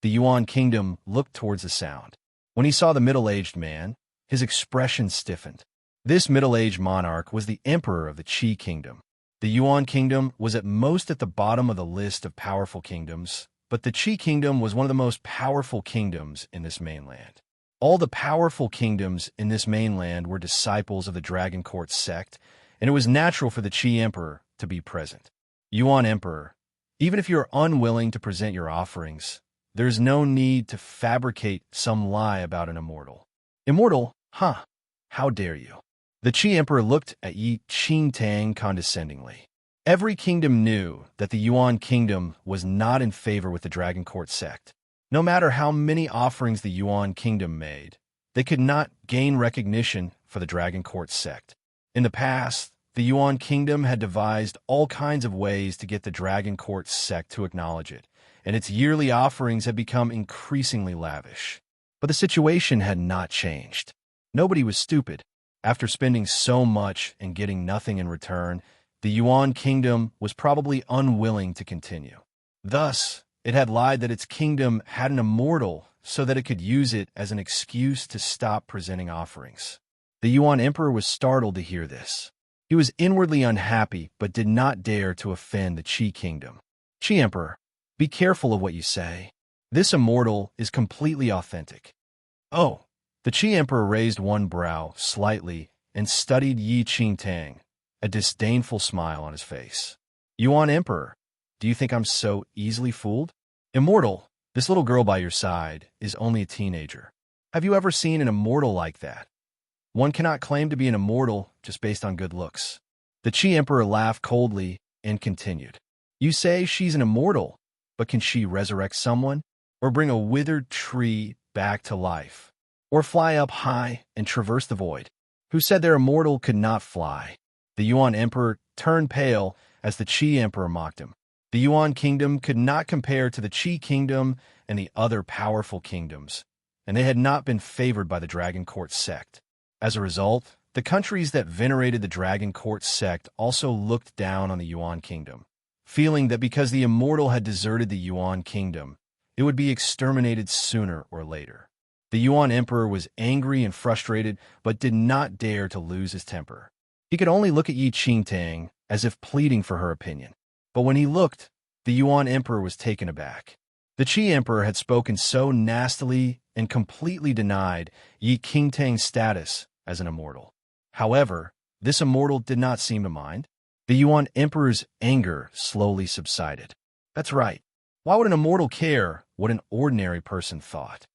Speaker 1: The Yuan kingdom looked towards the sound. When he saw the middle-aged man, his expression stiffened. This middle-aged monarch was the emperor of the Qi kingdom. The Yuan kingdom was at most at the bottom of the list of powerful kingdoms, but the Qi kingdom was one of the most powerful kingdoms in this mainland. All the powerful kingdoms in this mainland were disciples of the Dragon Court sect, and it was natural for the Qi emperor to be present. "Yuan Emperor, even if you are unwilling to present your offerings, there is no need to fabricate some lie about an immortal." "Immortal? Huh? How dare you?" The Qi emperor looked at Yi Qingtang condescendingly. Every kingdom knew that the Yuan kingdom was not in favor with the Dragon Court sect. No matter how many offerings the Yuan kingdom made, they could not gain recognition for the Dragon Court sect. In the past, the Yuan kingdom had devised all kinds of ways to get the Dragon Court sect to acknowledge it, and its yearly offerings had become increasingly lavish. But the situation had not changed. Nobody was stupid. After spending so much and getting nothing in return, the Yuan kingdom was probably unwilling to continue. Thus, it had lied that its kingdom had an immortal so that it could use it as an excuse to stop presenting offerings. The Yuan emperor was startled to hear this. He was inwardly unhappy but did not dare to offend the Qi kingdom. "Qi emperor, be careful of what you say. This immortal is completely authentic." "Oh." The Qi emperor raised one brow slightly and studied Yi Qingtang, a disdainful smile on his face. "Yuan emperor, do you think I'm so easily fooled? Immortal, this little girl by your side is only a teenager. Have you ever seen an immortal like that? One cannot claim to be an immortal just based on good looks." The Qi emperor laughed coldly and continued. "You say she's an immortal, but can she resurrect someone, or bring a withered tree back to life, or fly up high and traverse the void? Who said their immortal could not fly?" The Yuan emperor turned pale as the Qi emperor mocked him. The Yuan kingdom could not compare to the Qi kingdom and the other powerful kingdoms, and they had not been favored by the Dragon Court sect. As a result, the countries that venerated the Dragon Court sect also looked down on the Yuan kingdom, feeling that because the immortal had deserted the Yuan kingdom, it would be exterminated sooner or later. The Yuan emperor was angry and frustrated, but did not dare to lose his temper. He could only look at Yi Qingtang as if pleading for her opinion. But when he looked, the Yuan emperor was taken aback. The Qi emperor had spoken so nastily and completely denied Yi Qingtang's status as an immortal. However, this immortal did not seem to mind. The Yuan emperor's anger slowly subsided. That's right. Why would an immortal care what an ordinary person thought?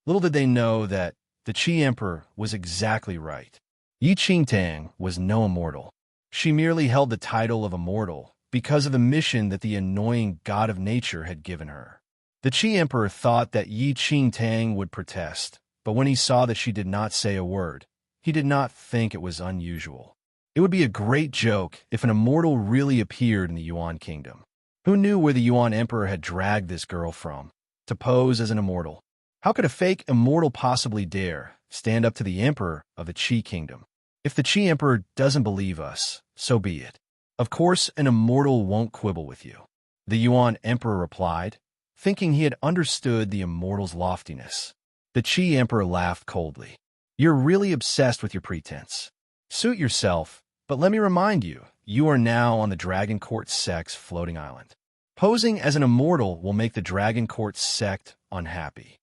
Speaker 1: Little did they know that the Qi emperor was exactly right. Yi Qingtang was no immortal. She merely held the title of immortal because of the mission that the annoying god of nature had given her. The Qi emperor thought that Yi Qingtang would protest, but when he saw that she did not say a word, he did not think it was unusual. It would be a great joke if an immortal really appeared in the Yuan kingdom. Who knew where the Yuan emperor had dragged this girl from to pose as an immortal? How could a fake immortal possibly dare stand up to the emperor of the Qi kingdom? If the Qi emperor doesn't believe us, so be it. Of course, an immortal won't quibble with you. The Yuan emperor replied, thinking he had understood the immortal's loftiness. The Qi emperor laughed coldly. You're really obsessed with your pretense. Suit yourself, but let me remind you, you are now on the Dragon Court sect's floating island. Posing as an immortal will make the Dragon Court sect unhappy.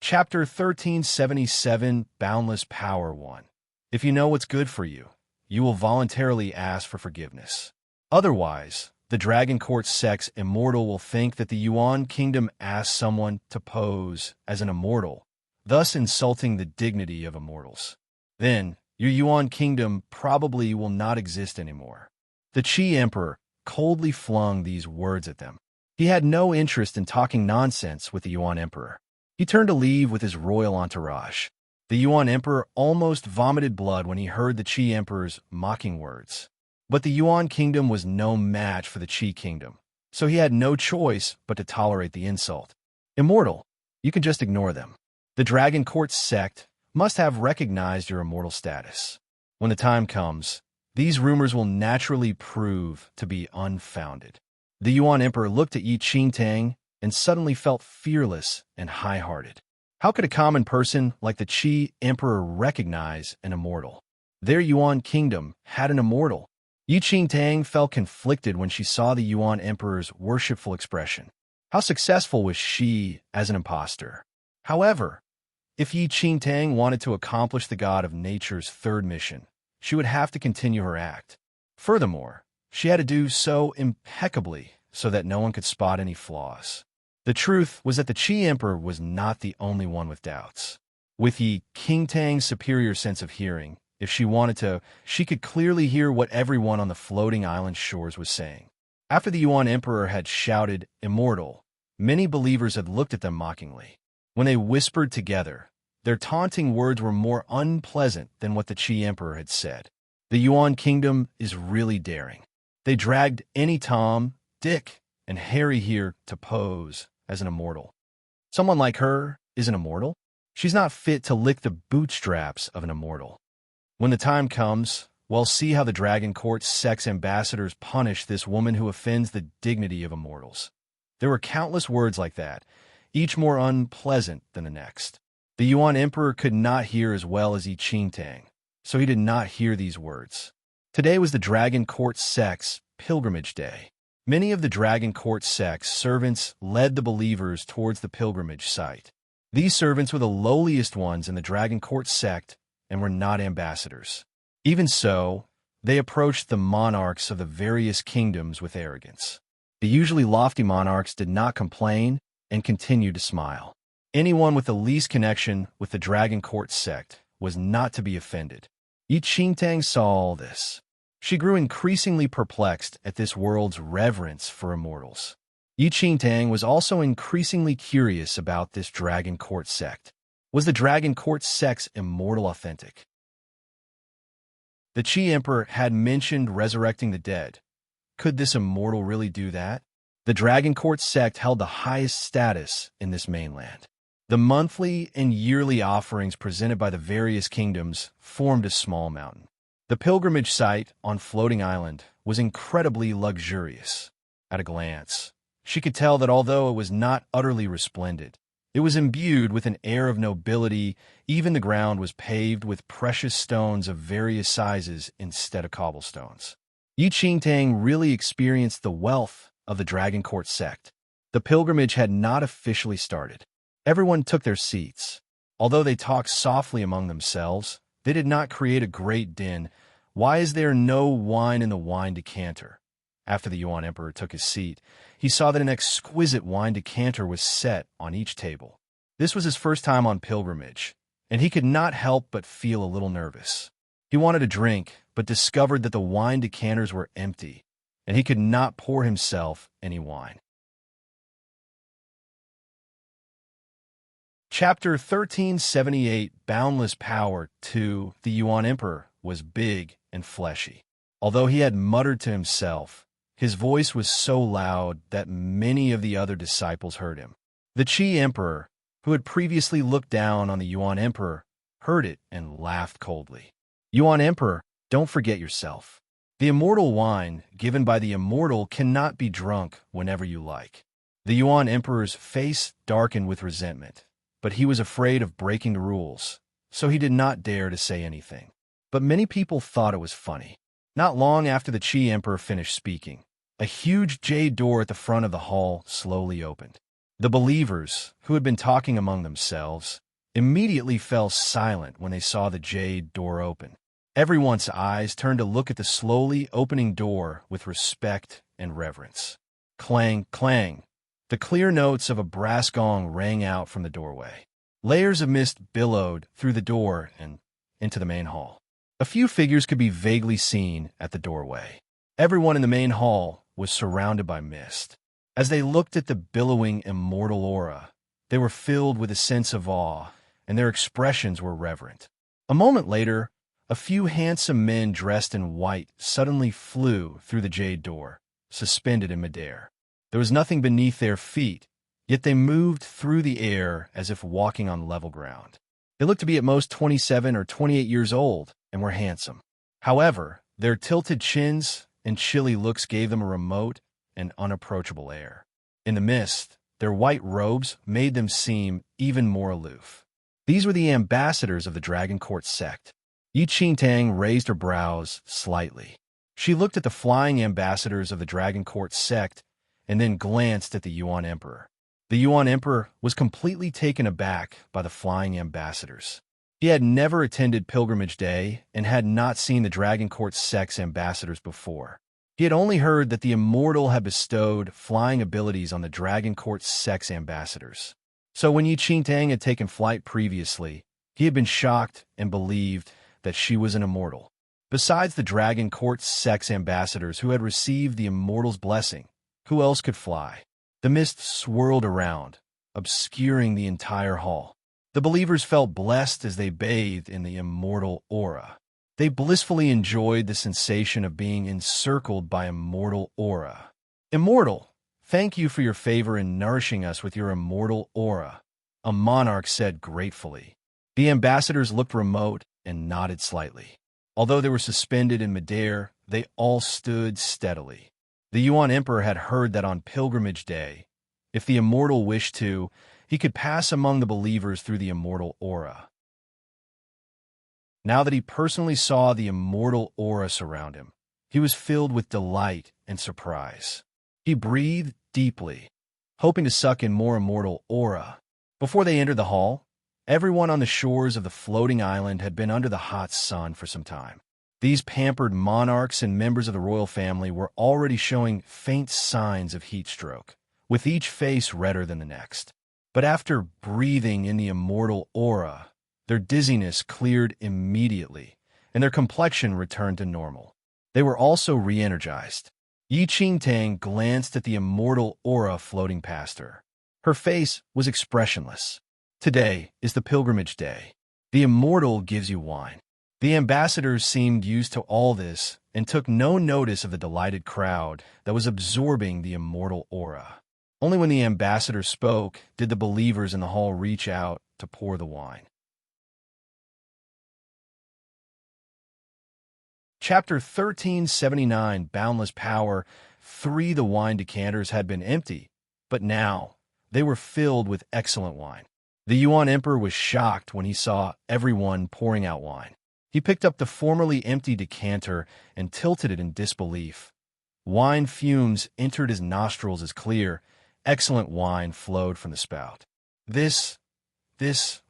Speaker 1: Chapter 1377, Boundless Power 1. If you know what's good for you, you will voluntarily ask for forgiveness. Otherwise, the Dragon Court sect's immortal will think that the Yuan kingdom asked someone to pose as an immortal, thus insulting the dignity of immortals. Then, your Yuan kingdom probably will not exist anymore. The Qi emperor coldly flung these words at them. He had no interest in talking nonsense with the Yuan emperor. He turned to leave with his royal entourage. The Yuan emperor almost vomited blood when he heard the Qi emperor's mocking words. But the Yuan kingdom was no match for the Qi kingdom, so he had no choice but to tolerate the insult. Immortal, you can just ignore them. The Dragon Court sect must have recognized your immortal status. When the time comes, these rumors will naturally prove to be unfounded. The Yuan emperor looked at Yi Qingtang and suddenly felt fearless and high-hearted. How could a common person like the Qi emperor recognize an immortal? Their Yuan kingdom had an immortal. Yi Qingtang felt conflicted when she saw the Yuan emperor's worshipful expression. How successful was she as an impostor? However, if Yi Qingtang wanted to accomplish the god of nature's third mission, she would have to continue her act. Furthermore, she had to do so impeccably so that no one could spot any flaws. The truth was that the Qi emperor was not the only one with doubts. With Yi Qingtang's superior sense of hearing, if she wanted to, she could clearly hear what everyone on the floating island shores was saying. After the Yuan emperor had shouted, "Immortal," many believers had looked at them mockingly. When they whispered together, their taunting words were more unpleasant than what the Qi emperor had said. The Yuan kingdom is really daring. They dragged any Tom, Dick, and Harry here to pose as an immortal. Someone like her is an immortal? She's not fit to lick the bootstraps of an immortal. When the time comes, we'll see how the Dragon Court sect's ambassadors punish this woman who offends the dignity of immortals. There were countless words like that, each more unpleasant than the next. The Yuan emperor could not hear as well as Yi Qingtang, so he did not hear these words. Today was the Dragon Court sect's pilgrimage day. Many of the Dragon Court sect's servants led the believers towards the pilgrimage site. These servants were the lowliest ones in the Dragon Court sect and were not ambassadors. Even so, they approached the monarchs of the various kingdoms with arrogance. The usually lofty monarchs did not complain and continued to smile. Anyone with the least connection with the Dragon Court sect was not to be offended. Yi Qingtang saw all this. She grew increasingly perplexed at this world's reverence for immortals. Yi Qingtang was also increasingly curious about this Dragon Court sect. Was the Dragon Court sect's immortal authentic? The Qi emperor had mentioned resurrecting the dead. Could this immortal really do that? The Dragon Court sect held the highest status in this mainland. The monthly and yearly offerings presented by the various kingdoms formed a small mountain. The pilgrimage site on Floating Island was incredibly luxurious. At a glance, she could tell that although it was not utterly resplendent, it was imbued with an air of nobility. Even the ground was paved with precious stones of various sizes instead of cobblestones. Yi Qingtang really experienced the wealth of the Dragon Court sect. The pilgrimage had not officially started. Everyone took their seats. Although they talked softly among themselves, they did not create a great din. Why is there no wine in the wine decanter? After the Yuan emperor took his seat, he saw that an exquisite wine decanter was set on each table. This was his first time on pilgrimage, and he could not help but feel a little nervous. He wanted a drink, but discovered that the wine decanters were empty, and he could not pour himself any wine. Chapter 1378, Boundless Power 2. The Yuan Emperor was big and fleshy. Although he had muttered to himself, his voice was so loud that many of the other disciples heard him. The Qi Emperor, who had previously looked down on the Yuan Emperor, heard it and laughed coldly. Yuan Emperor, don't forget yourself. The immortal wine given by the immortal cannot be drunk whenever you like. The Yuan Emperor's face darkened with resentment, but he was afraid of breaking the rules, so he did not dare to say anything. But many people thought it was funny. Not long after the Qi Emperor finished speaking, a huge jade door at the front of the hall slowly opened. The believers, who had been talking among themselves, immediately fell silent when they saw the jade door open. Everyone's eyes turned to look at the slowly opening door with respect and reverence. Clang, clang. The clear notes of a brass gong rang out from the doorway. Layers of mist billowed through the door and into the main hall. A few figures could be vaguely seen at the doorway. Everyone in the main hall was surrounded by mist. As they looked at the billowing immortal aura, they were filled with a sense of awe, and their expressions were reverent. A moment later, a few handsome men dressed in white suddenly flew through the jade door, suspended in midair. There was nothing beneath their feet, yet they moved through the air as if walking on level ground. They looked to be at most 27 or 28 years old and were handsome. However, their tilted chins and chilly looks gave them a remote and unapproachable air. In the mist, their white robes made them seem even more aloof. These were the ambassadors of the Dragon Court sect. Yi Qingtang raised her brows slightly. She looked at the flying ambassadors of the Dragon Court sect and then glanced at the Yuan Emperor. The Yuan Emperor was completely taken aback by the flying ambassadors. He had never attended Pilgrimage Day and had not seen the Dragon Court sect's ambassadors before. He had only heard that the Immortal had bestowed flying abilities on the Dragon Court sect's ambassadors. So when Yi Qingtang had taken flight previously, he had been shocked and believed that she was an immortal. Besides the Dragon Court sect's ambassadors who had received the Immortal's blessing, who else could fly? The mist swirled around, obscuring the entire hall. The believers felt blessed as they bathed in the immortal aura. They blissfully enjoyed the sensation of being encircled by immortal aura. Immortal, thank you for your favor in nourishing us with your immortal aura, a monarch said gratefully. The ambassadors looked remote and nodded slightly. Although they were suspended in midair, they all stood steadily. The Yuan Emperor had heard that on Pilgrimage Day, if the Immortal wished to, he could pass among the believers through the immortal aura. Now that he personally saw the immortal aura surround him, he was filled with delight and surprise. He breathed deeply, hoping to suck in more immortal aura. Before they entered the hall, everyone on the shores of the floating island had been under the hot sun for some time. These pampered monarchs and members of the royal family were already showing faint signs of heat stroke, with each face redder than the next. But after breathing in the immortal aura, their dizziness cleared immediately, and their complexion returned to normal. They were also re-energized. Yi Qingtang glanced at the immortal aura floating past her. Her face was expressionless. Today is the Pilgrimage Day. The immortal gives you wine. The ambassadors seemed used to all this and took no notice of the delighted crowd that was absorbing the immortal aura. Only when the ambassador spoke did the believers in the hall reach out to pour the wine. Chapter 1379, Boundless Power 3. The wine decanters had been empty, but now they were filled with excellent wine. The Yuan Emperor was shocked when he saw everyone pouring out wine. He picked up the formerly empty decanter and tilted it in disbelief. Wine fumes entered his nostrils as clear, excellent wine flowed from the spout. This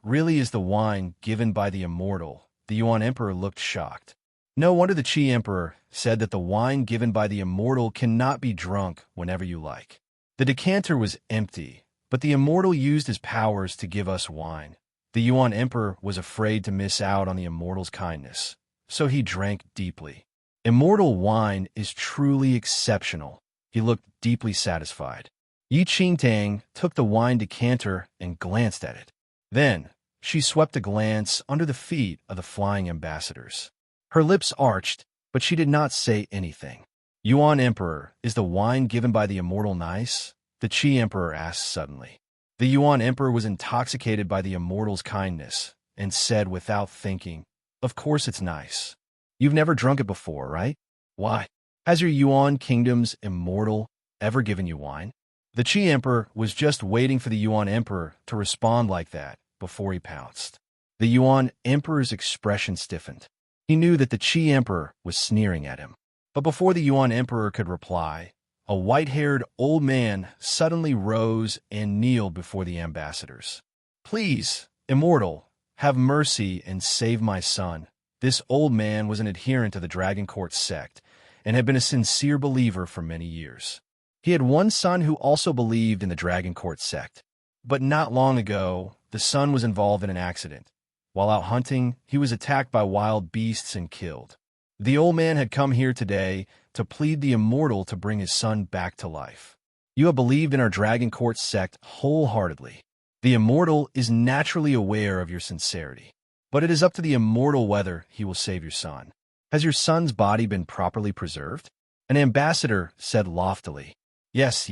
Speaker 1: really is the wine given by the Immortal. The Yuan Emperor looked shocked. No wonder the Qi Emperor said that the wine given by the Immortal cannot be drunk whenever you like. The decanter was empty, but the Immortal used his powers to give us wine. The Yuan Emperor was afraid to miss out on the Immortal's kindness, so he drank deeply. Immortal wine is truly exceptional. He looked deeply satisfied. Yi Qingtang took the wine decanter and glanced at it. Then, she swept a glance under the feet of the flying ambassadors. Her lips arched, but she did not say anything. Yuan Emperor, is the wine given by the immortal nice? The Qi Emperor asked suddenly. The Yuan Emperor was intoxicated by the immortal's kindness, and said without thinking, "Of course it's nice. You've never drunk it before, right? Why? Has your Yuan kingdom's immortal ever given you wine?" The Qi Emperor was just waiting for the Yuan Emperor to respond like that before he pounced. The Yuan Emperor's expression stiffened. He knew that the Qi Emperor was sneering at him. But before the Yuan Emperor could reply, a white-haired old man suddenly rose and kneeled before the ambassadors. "Please, immortal, have mercy and save my son." This old man was an adherent to the Dragon Court sect and had been a sincere believer for many years. He had one son who also believed in the Dragon Court sect. But not long ago, the son was involved in an accident. While out hunting, he was attacked by wild beasts and killed. The old man had come here today to plead the immortal to bring his son back to life. "You have believed in our Dragon Court sect wholeheartedly. The immortal is naturally aware of your sincerity. But it is up to the immortal whether he will save your son. Has your son's body been properly preserved?" An ambassador said loftily. Yes.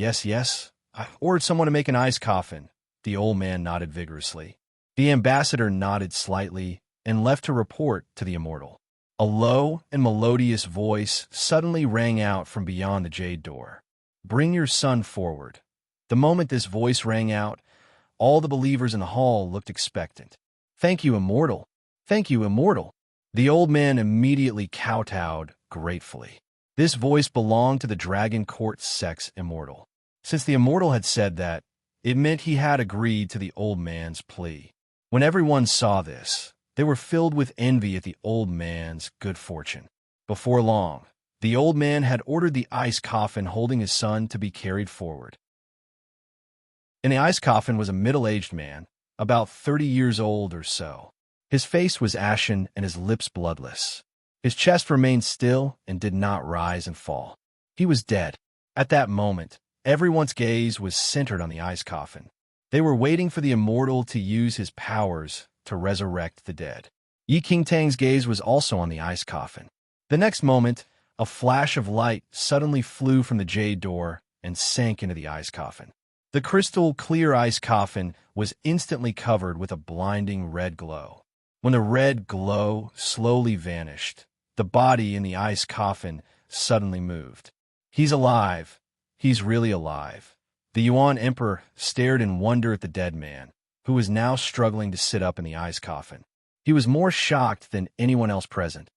Speaker 1: I ordered someone to make an ice coffin." The old man nodded vigorously. The ambassador nodded slightly and left to report to the immortal. A low and melodious voice suddenly rang out from beyond the jade door. "Bring your son forward." The moment this voice rang out, all the believers in the hall looked expectant. "Thank you, immortal. Thank you, immortal." The old man immediately kowtowed gratefully. This voice belonged to the Dragon Court sect's immortal. Since the immortal had said that, it meant he had agreed to the old man's plea. When everyone saw this, they were filled with envy at the old man's good fortune. Before long, the old man had ordered the ice coffin holding his son to be carried forward. In the ice coffin was a middle-aged man, about 30 years old or so. His face was ashen and his lips bloodless. His chest remained still and did not rise and fall. He was dead. At that moment, everyone's gaze was centered on the ice coffin. They were waiting for the immortal to use his powers to resurrect the dead. Yi Qingtang's gaze was also on the ice coffin. The next moment, a flash of light suddenly flew from the jade door and sank into the ice coffin. The crystal-clear ice coffin was instantly covered with a blinding red glow. When the red glow slowly vanished, the body in the ice coffin suddenly moved. "He's alive. He's really alive." The Yuan Emperor stared in wonder at the dead man, who was now struggling to sit up in the ice coffin. He was more shocked than anyone else present.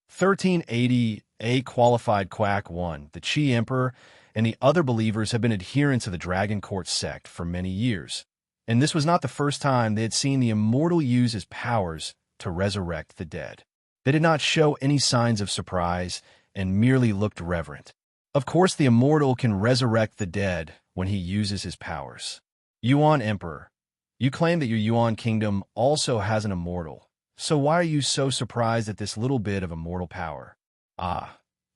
Speaker 1: 1380 A Qualified Quack 1. The Qi Emperor and the other believers have been adherents of the Dragon Court sect for many years, and this was not the first time they had seen the immortal use his powers to resurrect the dead. They did not show any signs of surprise and merely looked reverent. Of course, the immortal can resurrect the dead when he uses his powers. Yuan Emperor, you claim that your Yuan kingdom also has an immortal, so why are you so surprised at this little bit of immortal power?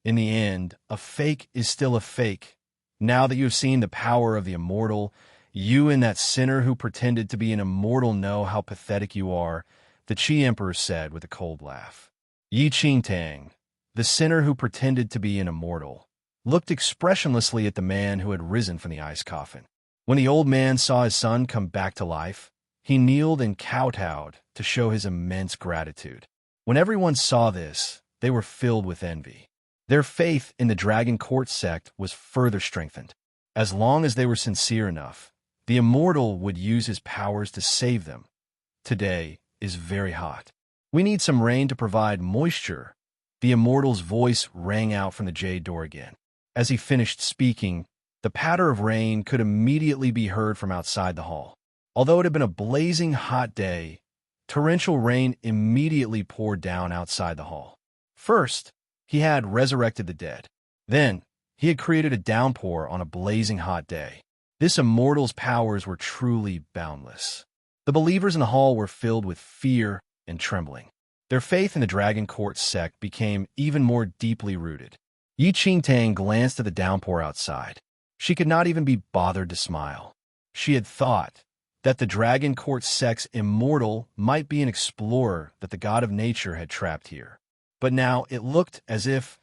Speaker 1: In the end, a fake is still a fake. Now that you have seen the power of the immortal, you and that sinner who pretended to be an immortal know how pathetic you are, the Qi Emperor said with a cold laugh. Yi Qingtang, the sinner who pretended to be an immortal, looked expressionlessly at the man who had risen from the ice coffin. When the old man saw his son come back to life, he kneeled and kowtowed to show his immense gratitude. When everyone saw this, they were filled with envy. Their faith in the Dragon Court sect was further strengthened. As long as they were sincere enough, the immortal would use his powers to save them. Today is very hot. We need some rain to provide moisture. The immortal's voice rang out from the jade door again. As he finished speaking, the patter of rain could immediately be heard from outside the hall. Although it had been a blazing hot day, torrential rain immediately poured down outside the hall. First, he had resurrected the dead. Then, he had created a downpour on a blazing hot day. This immortal's powers were truly boundless. The believers in the hall were filled with fear and trembling. Their faith in the Dragon Court sect became even more deeply rooted. Yi Qingtang glanced at the downpour outside. She could not even be bothered to smile. She had thought that the Dragon Court sex immortal might be an explorer that the god of nature had trapped here. But now it looked as if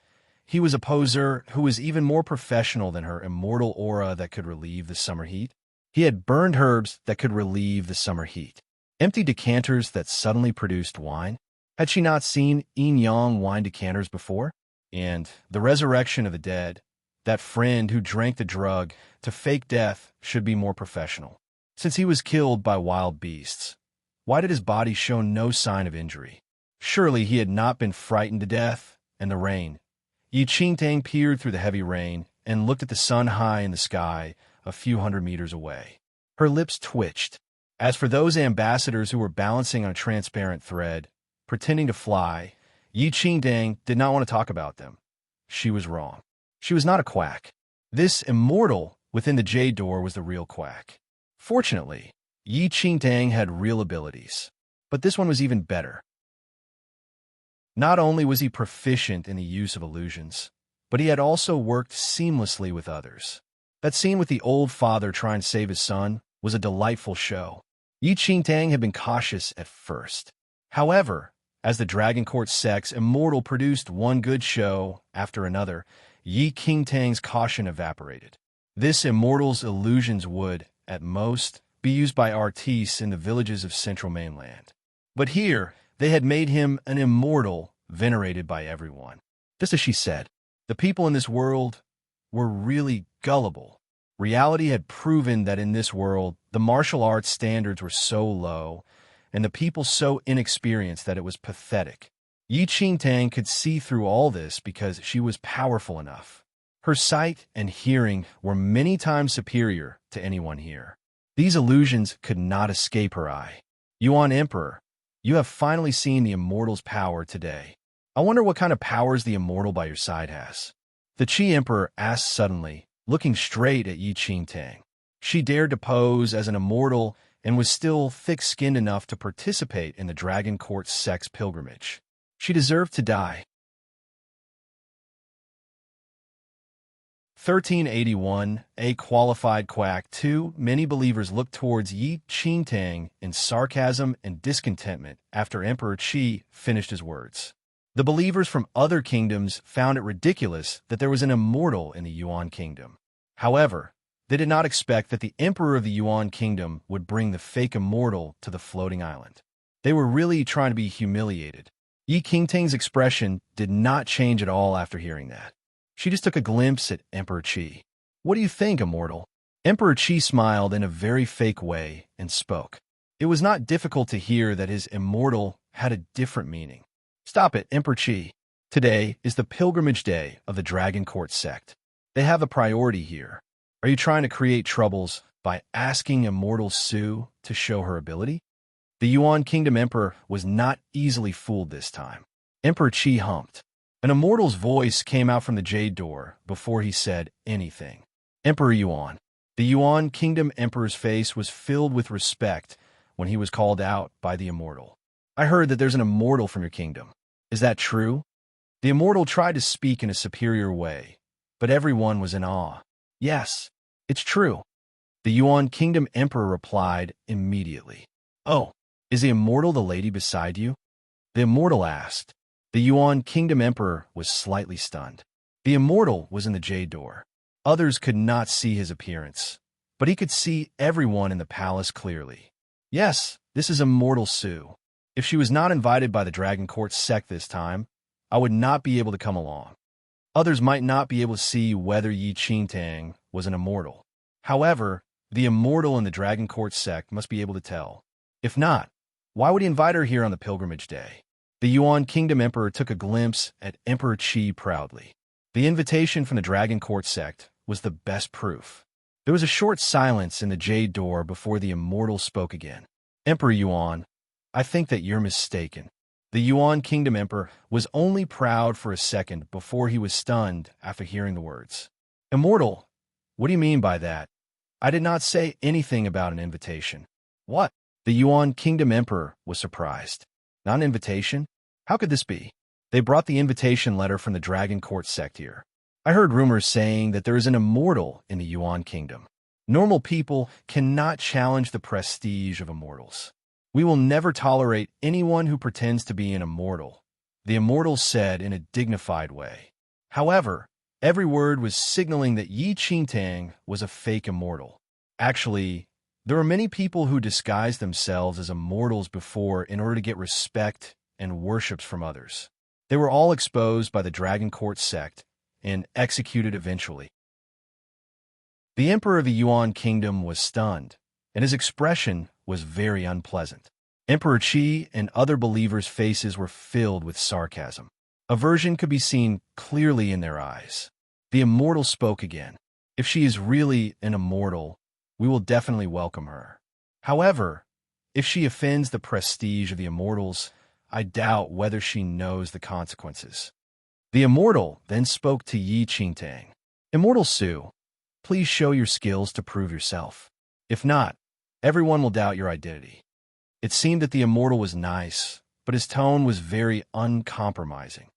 Speaker 1: he was a poser who was even more professional than her immortal aura that could relieve the summer heat. He had burned herbs that could relieve the summer heat. Empty decanters that suddenly produced wine. Had she not seen yin-yang wine decanters before? And the resurrection of the dead, that friend who drank the drug to fake death, should be more professional. Since he was killed by wild beasts, why did his body show no sign of injury? Surely he had not been frightened to death. And the rain. Enchanting peered through the heavy rain and looked at the sun high in the sky a few hundred meters away. Her lips twitched. As for those ambassadors who were balancing on a transparent thread, pretending to fly, Enchanting did not want to talk about them. She was wrong. She was not a quack. This immortal within the jade door was the real quack. Fortunately, Enchanting had real abilities, but this one was even better. Not only was he proficient in the use of illusions, but he had also worked seamlessly with others. That scene with the old father trying to save his son was a delightful show. Enchanting had been cautious at first. However, as the Dragon Court sex immortal produced one good show after another, Enchanting's caution evaporated. This immortal's illusions would, at most, be used by artistes in the villages of Central Mainland. But here, they had made him an immortal, venerated by everyone. Just as she said, the people in this world were really gullible. Reality had proven that in this world, the martial arts standards were so low, and the people so inexperienced that it was pathetic. Enchanting could see through all this because she was powerful enough. Her sight and hearing were many times superior to anyone here. These illusions could not escape her eye. Yuan Emperor, you have finally seen the immortal's power today. I wonder what kind of powers the immortal by your side has. The Qi Emperor asked suddenly, looking straight at Enchanting. She dared to pose as an immortal and was still thick-skinned enough to participate in the Dragon Court sex pilgrimage. She deserved to die. 1381, a qualified quack. Too many believers looked towards Enchanting in sarcasm and discontentment after Emperor Qi finished his words. The believers from other kingdoms found it ridiculous that there was an immortal in the Yuan kingdom. However, they did not expect that the emperor of the Yuan kingdom would bring the fake immortal to the floating island. They were really trying to be humiliated. Enchanting's expression did not change at all after hearing that. She just took a glimpse at Emperor Qi. What do you think, immortal? Emperor Qi smiled in a very fake way and spoke. It was not difficult to hear that his immortal had a different meaning. Stop it, Emperor Qi. Today is the pilgrimage day of the Dragon Court sect. They have a priority here. Are you trying to create troubles by asking immortal Su to show her ability? The Yuan Kingdom Emperor was not easily fooled this time. Emperor Qi humped. An immortal's voice came out from the jade door before he said anything. Emperor Yuan. The Yuan Kingdom Emperor's face was filled with respect when he was called out by the immortal. I heard that there's an immortal from your kingdom. Is that true? The immortal tried to speak in a superior way, but everyone was in awe. Yes, it's true. The Yuan Kingdom Emperor replied immediately. Oh, is the immortal the lady beside you? The immortal asked. The Yuan Kingdom Emperor was slightly stunned. The immortal was in the jade door. Others could not see his appearance, but he could see everyone in the palace clearly. Yes, this is immortal Su. If she was not invited by the Dragon Court sect this time, I would not be able to come along. Others might not be able to see whether Enchanting was an immortal. However, the immortal in the Dragon Court sect must be able to tell. If not, why would he invite her here on the pilgrimage day? The Yuan Kingdom Emperor took a glimpse at Emperor Qi proudly. The invitation from the Dragon Court sect was the best proof. There was a short silence in the jade door before the immortal spoke again. Emperor Yuan, I think that you're mistaken. The Yuan Kingdom Emperor was only proud for a second before he was stunned after hearing the words. Immortal, what do you mean by that? I did not say anything about an invitation. What? The Yuan Kingdom Emperor was surprised. Not an invitation? How could this be? They brought the invitation letter from the Dragon Court sect here. I heard rumors saying that there is an immortal in the Yuan Kingdom. Normal people cannot challenge the prestige of immortals. We will never tolerate anyone who pretends to be an immortal, the immortals said in a dignified way. However, every word was signaling that Yi Qingtang was a fake immortal. Actually, there were many people who disguised themselves as immortals before in order to get respect and worships from others. They were all exposed by the Dragon Court sect and executed eventually. The Emperor of the Yuan Kingdom was stunned, and his expression was very unpleasant. Emperor Qi and other believers' faces were filled with sarcasm. Aversion could be seen clearly in their eyes. The immortal spoke again. If she is really an immortal, we will definitely welcome her. However, if she offends the prestige of the immortals, I doubt whether she knows the consequences. The immortal then spoke to Yi Qingtang. Immortal Su, please show your skills to prove yourself. If not, everyone will doubt your identity. It seemed that the immortal was nice, but his tone was very uncompromising.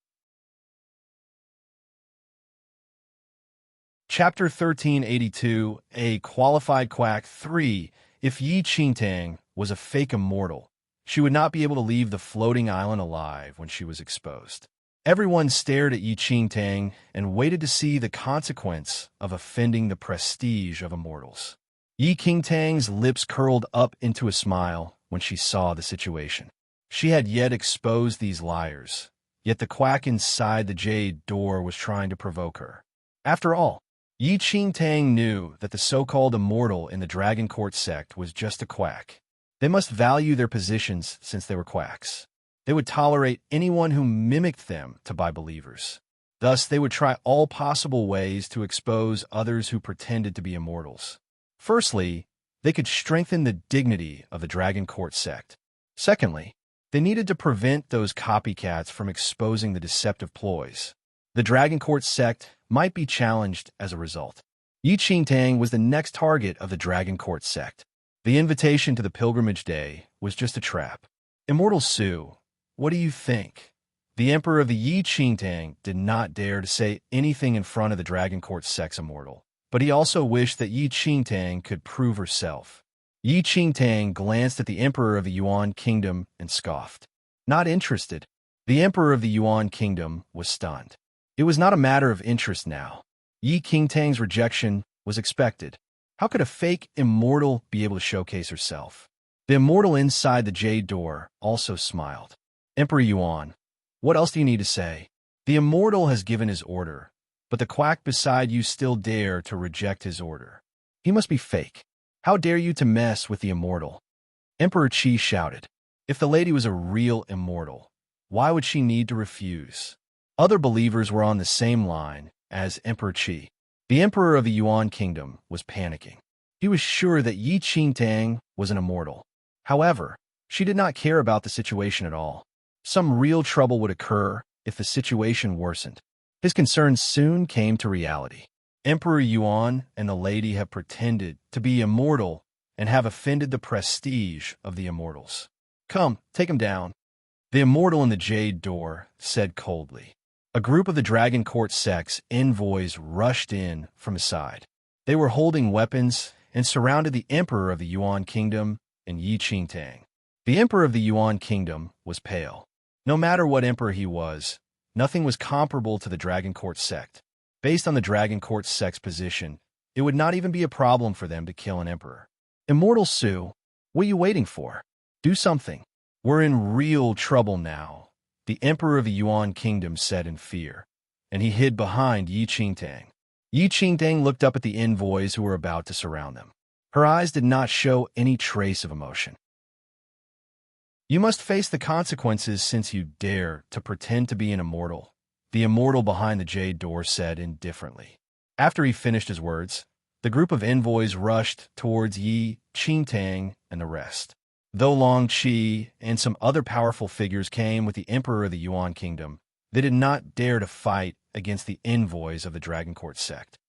Speaker 1: Chapter 1382, A Qualified Quack 3. If Yi Qingtang was a fake immortal, she would not be able to leave the floating island alive when she was exposed. Everyone stared at Yi Qingtang and waited to see the consequence of offending the prestige of immortals. Yi Qingtang's lips curled up into a smile when she saw the situation. She had yet exposed these liars, yet the quack inside the jade door was trying to provoke her. After all, Yi Qingtang knew that the so-called immortal in the Dragon Court sect was just a quack. They must value their positions since they were quacks. They would tolerate anyone who mimicked them to be believers. Thus, they would try all possible ways to expose others who pretended to be immortals. Firstly, they could strengthen the dignity of the Dragon Court sect. Secondly, they needed to prevent those copycats from exposing the deceptive ploys. The Dragon Court sect might be challenged as a result. Yi Qingtang was the next target of the Dragon Court sect. The invitation to the pilgrimage day was just a trap. Immortal Su, what do you think? The Emperor of the Yi Qingtang did not dare to say anything in front of the Dragon Court sect's immortal, but he also wished that Yi Qingtang could prove herself. Yi Qingtang glanced at the Emperor of the Yuan Kingdom and scoffed. Not interested. The Emperor of the Yuan Kingdom was stunned. It was not a matter of interest now. Yi Qingtang's rejection was expected. How could a fake immortal be able to showcase herself? The immortal inside the jade door also smiled. Emperor Yuan, what else do you need to say? The immortal has given his order, but the quack beside you still dare to reject his order. He must be fake. How dare you to mess with the immortal? Emperor Qi shouted. If the lady was a real immortal, why would she need to refuse? Other believers were on the same line as Emperor Qi. The Emperor of the Yuan Kingdom was panicking. He was sure that Yi Qingtang was an immortal. However, she did not care about the situation at all. Some real trouble would occur if the situation worsened. His concerns soon came to reality. Emperor Yuan and the lady have pretended to be immortal and have offended the prestige of the immortals. Come, take him down. The immortal in the jade door said coldly. A group of the Dragon Court sect's envoys rushed in from his side. They were holding weapons and surrounded the Emperor of the Yuan Kingdom and Yi Qingtang. The Emperor of the Yuan Kingdom was pale. No matter what emperor he was, nothing was comparable to the Dragon Court sect. Based on the Dragon Court sect's position, it would not even be a problem for them to kill an emperor. Immortal Su, what are you waiting for? Do something. We're in real trouble now, the Emperor of the Yuan Kingdom said in fear, and he hid behind Yi Qingtang. Yi Qingtang looked up at the envoys who were about to surround them. Her eyes did not show any trace of emotion. You must face the consequences since you dare to pretend to be an immortal, the immortal behind the jade door said indifferently. After he finished his words, the group of envoys rushed towards Yi Qingtang and the rest. Though Long Qi and some other powerful figures came with the Emperor of the Yuan Kingdom, they did not dare to fight against the envoys of the Dragon Court sect.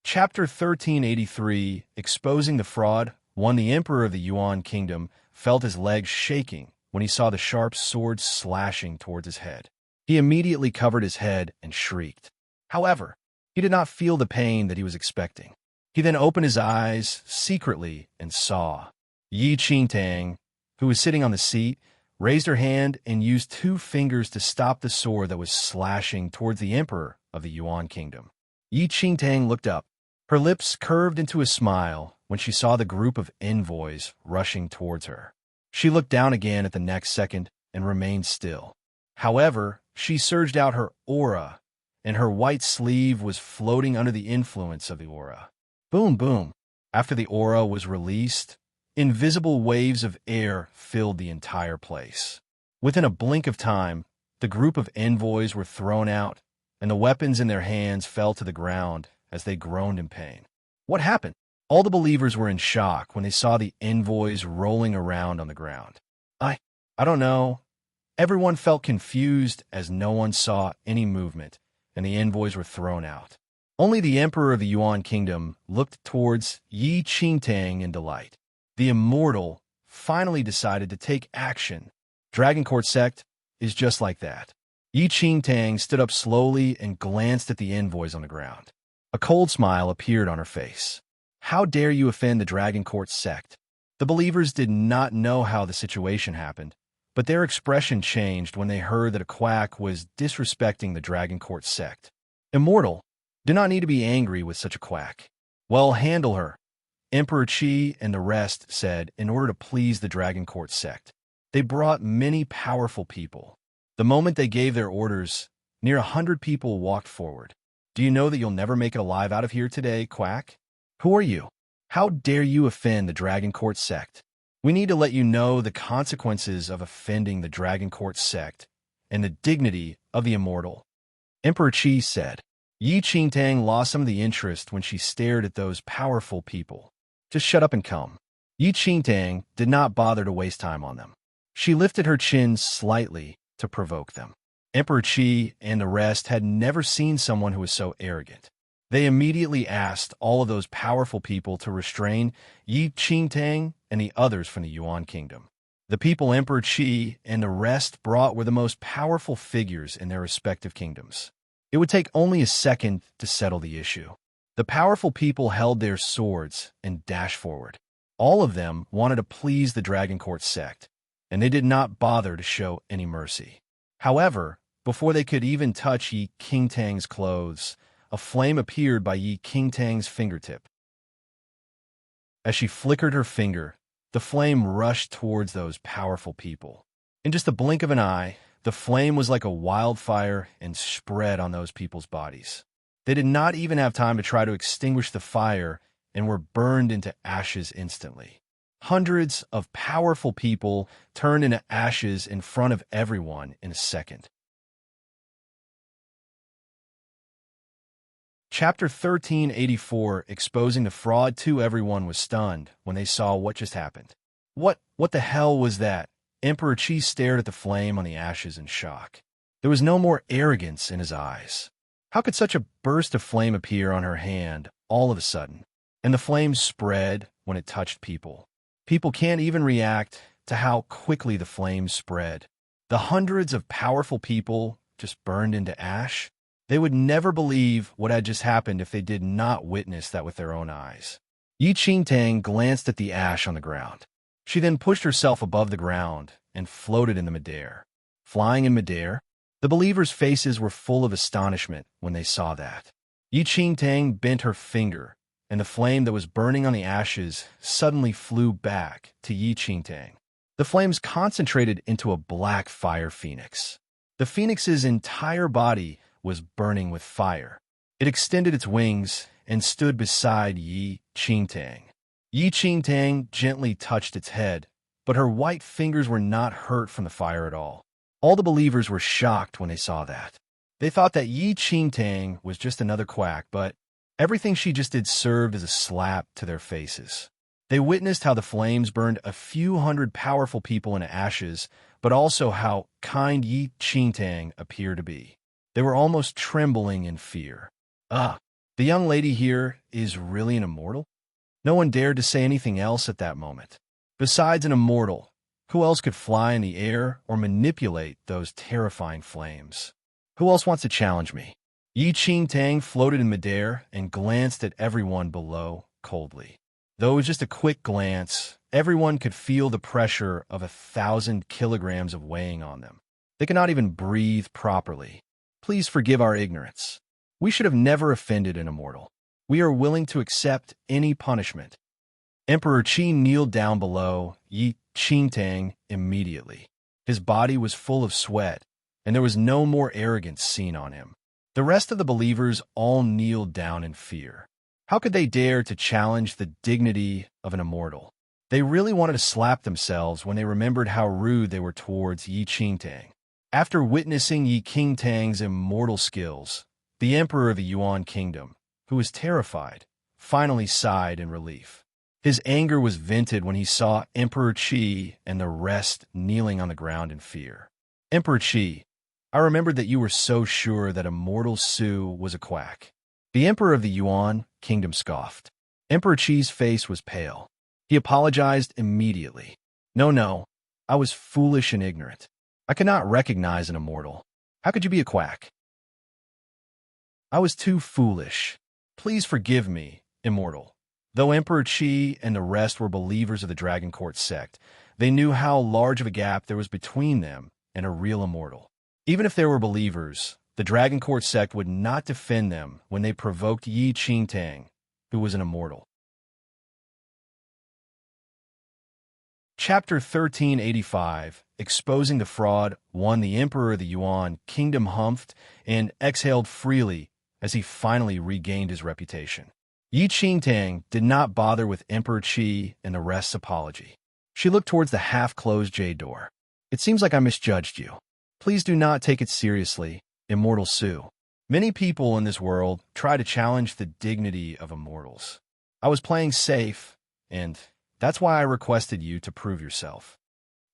Speaker 1: Chapter 1383, Exposing the Fraud. 1. The Emperor of the Yuan Kingdom felt his legs shaking when he saw the sharp sword slashing towards his head. He immediately covered his head and shrieked. However, He did not feel the pain that he was expecting. He then opened his eyes secretly and saw Yi Qingtang, who was sitting on the seat, raised her hand and used 2 fingers to stop the sword that was slashing towards the emperor of the Yuan kingdom. Yi Qingtang looked up. Her lips curved into a smile when she saw the group of envoys rushing towards her. She looked down again at the next second and remained still. However, she surged out her aura, and her white sleeve was floating under the influence of the aura. Boom, boom. After the aura was released, invisible waves of air filled the entire place. Within a blink of time, the group of envoys were thrown out, and the weapons in their hands fell to the ground as they groaned in pain. What happened? All the believers were in shock when they saw the envoys rolling around on the ground. I don't know. Everyone felt confused as no one saw any movement, and the envoys were thrown out. Only the emperor of the Yuan kingdom looked towards Yi Qingtang in delight. The immortal finally decided to take action. Dragon Court sect is just like that. Yi Qingtang stood up slowly and glanced at the envoys on the ground. A cold smile appeared on her face. How dare you offend the Dragon Court sect? The believers did not know how the situation happened, but their expression changed when they heard that a quack was disrespecting the Dragon Court sect. Immortal, do not need to be angry with such a quack. Well, handle her, Emperor Qi and the rest said in order to please the Dragon Court sect. They brought many powerful people. The moment they gave their orders, near 100 people walked forward. Do you know that you'll never make it alive out of here today, quack? Who are you? How dare you offend the Dragon Court sect? We need to let you know the consequences of offending the Dragon Court sect and the dignity of the immortal. Emperor Qi said. Yi Qingtang lost some of the interest when she stared at those powerful people. Just shut up and come. Yi Qingtang did not bother to waste time on them. She lifted her chin slightly to provoke them. Emperor Qi and the rest had never seen someone who was so arrogant. They immediately asked all of those powerful people to restrain Yi Qingtang and the others from the Yuan kingdom. The people Emperor Qi and the rest brought were the most powerful figures in their respective kingdoms. It would take only a second to settle the issue. The powerful people held their swords and dashed forward. All of them wanted to please the Dragon Court sect, and they did not bother to show any mercy. However, before they could even touch Yi Qingtang's clothes, a flame appeared by Yi Qingtang's fingertip. As she flickered her finger, the flame rushed towards those powerful people. In just a blink of an eye, the flame was like a wildfire and spread on those people's bodies. They did not even have time to try to extinguish the fire and were burned into ashes instantly. Hundreds of powerful people turned into ashes in front of everyone in a second. Chapter 1384, Exposing the Fraud 2. Everyone was stunned when they saw what just happened. What the hell was that? Emperor Qi stared at the flame on the ashes in shock. There was no more arrogance in his eyes. How could such a burst of flame appear on her hand all of a sudden? And the flame spread when it touched people. People can't even react to how quickly the flames spread. The hundreds of powerful people just burned into ash. They would never believe what had just happened if they did not witness that with their own eyes. Yi Qingtang glanced at the ash on the ground. She then pushed herself above the ground and floated in the midair. Flying in midair, the believers' faces were full of astonishment when they saw that. Yi Qingtang bent her finger, and the flame that was burning on the ashes suddenly flew back to Yi Qingtang. The flames concentrated into a black fire phoenix. The phoenix's entire body was burning with fire. It extended its wings and stood beside Yi Qingtang. Yi Qingtang gently touched its head, but her white fingers were not hurt from the fire at all. All the believers were shocked when they saw that. They thought that Yi Qingtang was just another quack, but everything she just did served as a slap to their faces. They witnessed how the flames burned a few hundred powerful people into ashes, but also how kind Yi Qingtang appeared to be. They were almost trembling in fear. The young lady here is really an immortal? No one dared to say anything else at that moment. Besides an immortal, who else could fly in the air or manipulate those terrifying flames? Who else wants to challenge me? Yi Qingtang floated in midair and glanced at everyone below coldly. Though it was just a quick glance, everyone could feel the pressure of 1,000 kilograms of weighing on them. They could not even breathe properly. Please forgive our ignorance. We should have never offended an immortal. We are willing to accept any punishment. Emperor Qi kneeled down below Yi Qingtang immediately. His body was full of sweat, and there was no more arrogance seen on him. The rest of the believers all kneeled down in fear. How could they dare to challenge the dignity of an immortal? They really wanted to slap themselves when they remembered how rude they were towards Yi Qingtang. After witnessing Yi Qingtang's immortal skills, the emperor of the Yuan kingdom, who was terrified, finally sighed in relief. His anger was vented when he saw Emperor Qi and the rest kneeling on the ground in fear. Emperor Qi, I remembered that you were so sure that Immortal Su was a quack. The emperor of the Yuan kingdom scoffed. Emperor Qi's face was pale. He apologized immediately. No, I was foolish and ignorant. I could not recognize an immortal. How could you be a quack? I was too foolish. Please forgive me, immortal. Though Emperor Qi and the rest were believers of the Dragon Court sect, they knew how large of a gap there was between them and a real immortal. Even if they were believers, the Dragon Court sect would not defend them when they provoked Yi Qingtang, who was an immortal. Chapter 1385, Exposing the Fraud, 1. The Emperor of the Yuan Kingdom humphed and exhaled freely as he finally regained his reputation. Yi Qingtang did not bother with Emperor Qi and the rest's apology. She looked towards the half-closed jade door. It seems like I misjudged you. Please do not take it seriously, Immortal Su. Many people in this world try to challenge the dignity of immortals. I was playing safe, and that's why I requested you to prove yourself.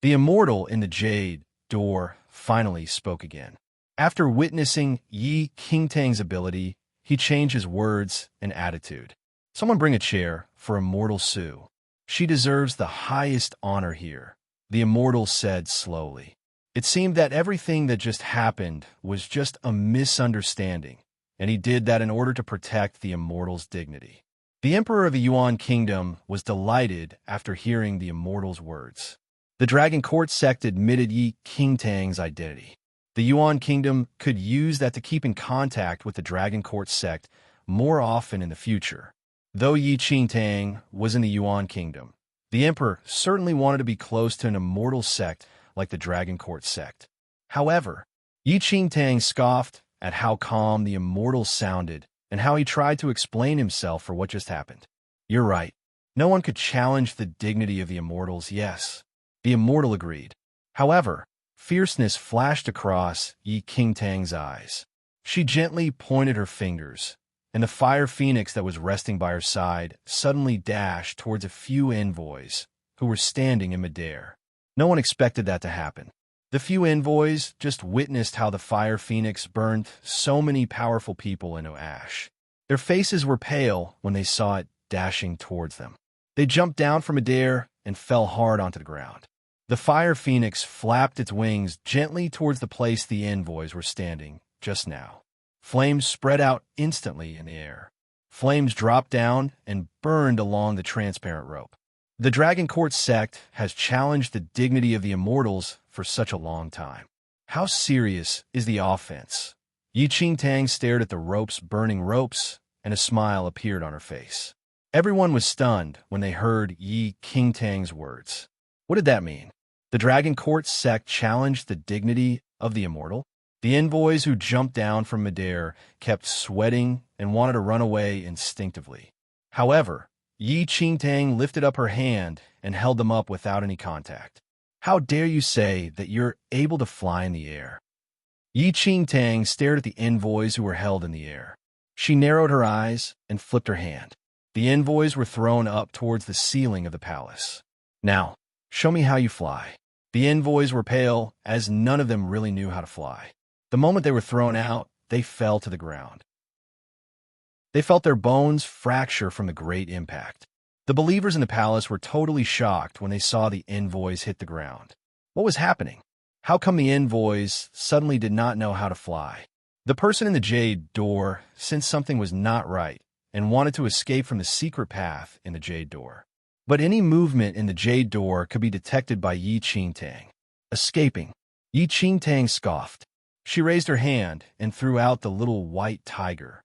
Speaker 1: The immortal in the jade door finally spoke again. After witnessing Yi Qingtang's ability, he changed his words and attitude. Someone bring a chair for Immortal Su. She deserves the highest honor here, the immortal said slowly. It seemed that everything that just happened was just a misunderstanding, and he did that in order to protect the immortal's dignity. The emperor of the Yuan kingdom was delighted after hearing the immortal's words. The Dragon Court sect admitted Yi Qingtang's identity. The Yuan kingdom could use that to keep in contact with the Dragon Court sect more often in the future. Though Yi Qingtang was in the Yuan kingdom, the emperor certainly wanted to be close to an immortal sect like the Dragon Court sect. However, Yi Qingtang scoffed at how calm the immortal sounded and how he tried to explain himself for what just happened. You're right. No one could challenge the dignity of the immortals, yes. The immortal agreed. However, fierceness flashed across Yi Qingtang's eyes. She gently pointed her fingers, and the fire phoenix that was resting by her side suddenly dashed towards a few envoys who were standing in midair. No one expected that to happen. The few envoys just witnessed how the fire phoenix burned so many powerful people into ash. Their faces were pale when they saw it dashing towards them. They jumped down from midair and fell hard onto the ground. The fire phoenix flapped its wings gently towards the place the envoys were standing just now. Flames spread out instantly in the air. Flames dropped down and burned along the transparent rope. The Dragon Court sect has challenged the dignity of the immortals for such a long time. How serious is the offense? Yi Qingtang stared at the burning ropes, and a smile appeared on her face. Everyone was stunned when they heard Yi Qingtang's words. What did that mean? The Dragon Court sect challenged the dignity of the immortal? The envoys who jumped down from midair kept sweating and wanted to run away instinctively. However, Yi Qingtang lifted up her hand and held them up without any contact. How dare you say that you're able to fly in the air? Yi Qingtang stared at the envoys who were held in the air. She narrowed her eyes and flipped her hand. The envoys were thrown up towards the ceiling of the palace. Now, show me how you fly. The envoys were pale, as none of them really knew how to fly. The moment they were thrown out, they fell to the ground. They felt their bones fracture from the great impact. The believers in the palace were totally shocked when they saw the envoys hit the ground. What was happening? How come the envoys suddenly did not know how to fly? The person in the jade door sensed something was not right and wanted to escape from the secret path in the jade door. But any movement in the jade door could be detected by Yi Qingtang. Escaping. Yi Qingtang scoffed. She raised her hand and threw out the little white tiger.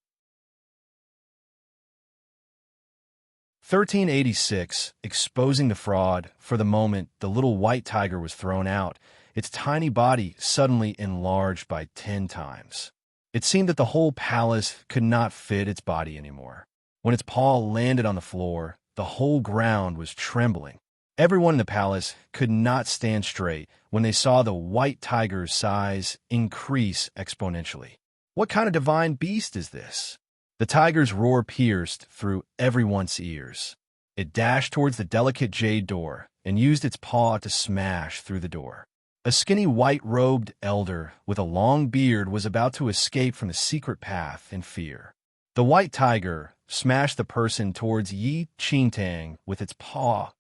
Speaker 1: 1386, exposing the fraud. For the moment, the little white tiger was thrown out, its tiny body suddenly enlarged by 10 times. It seemed that the whole palace could not fit its body anymore. When its paw landed on the floor, the whole ground was trembling. Everyone in the palace could not stand straight when they saw the white tiger's size increase exponentially. What kind of divine beast is this? The tiger's roar pierced through everyone's ears. It dashed towards the delicate jade door and used its paw to smash through the door. A skinny white-robed elder with a long beard was about to escape from the secret path in fear. The white tiger smashed the person towards Yi Qingtang with its paw.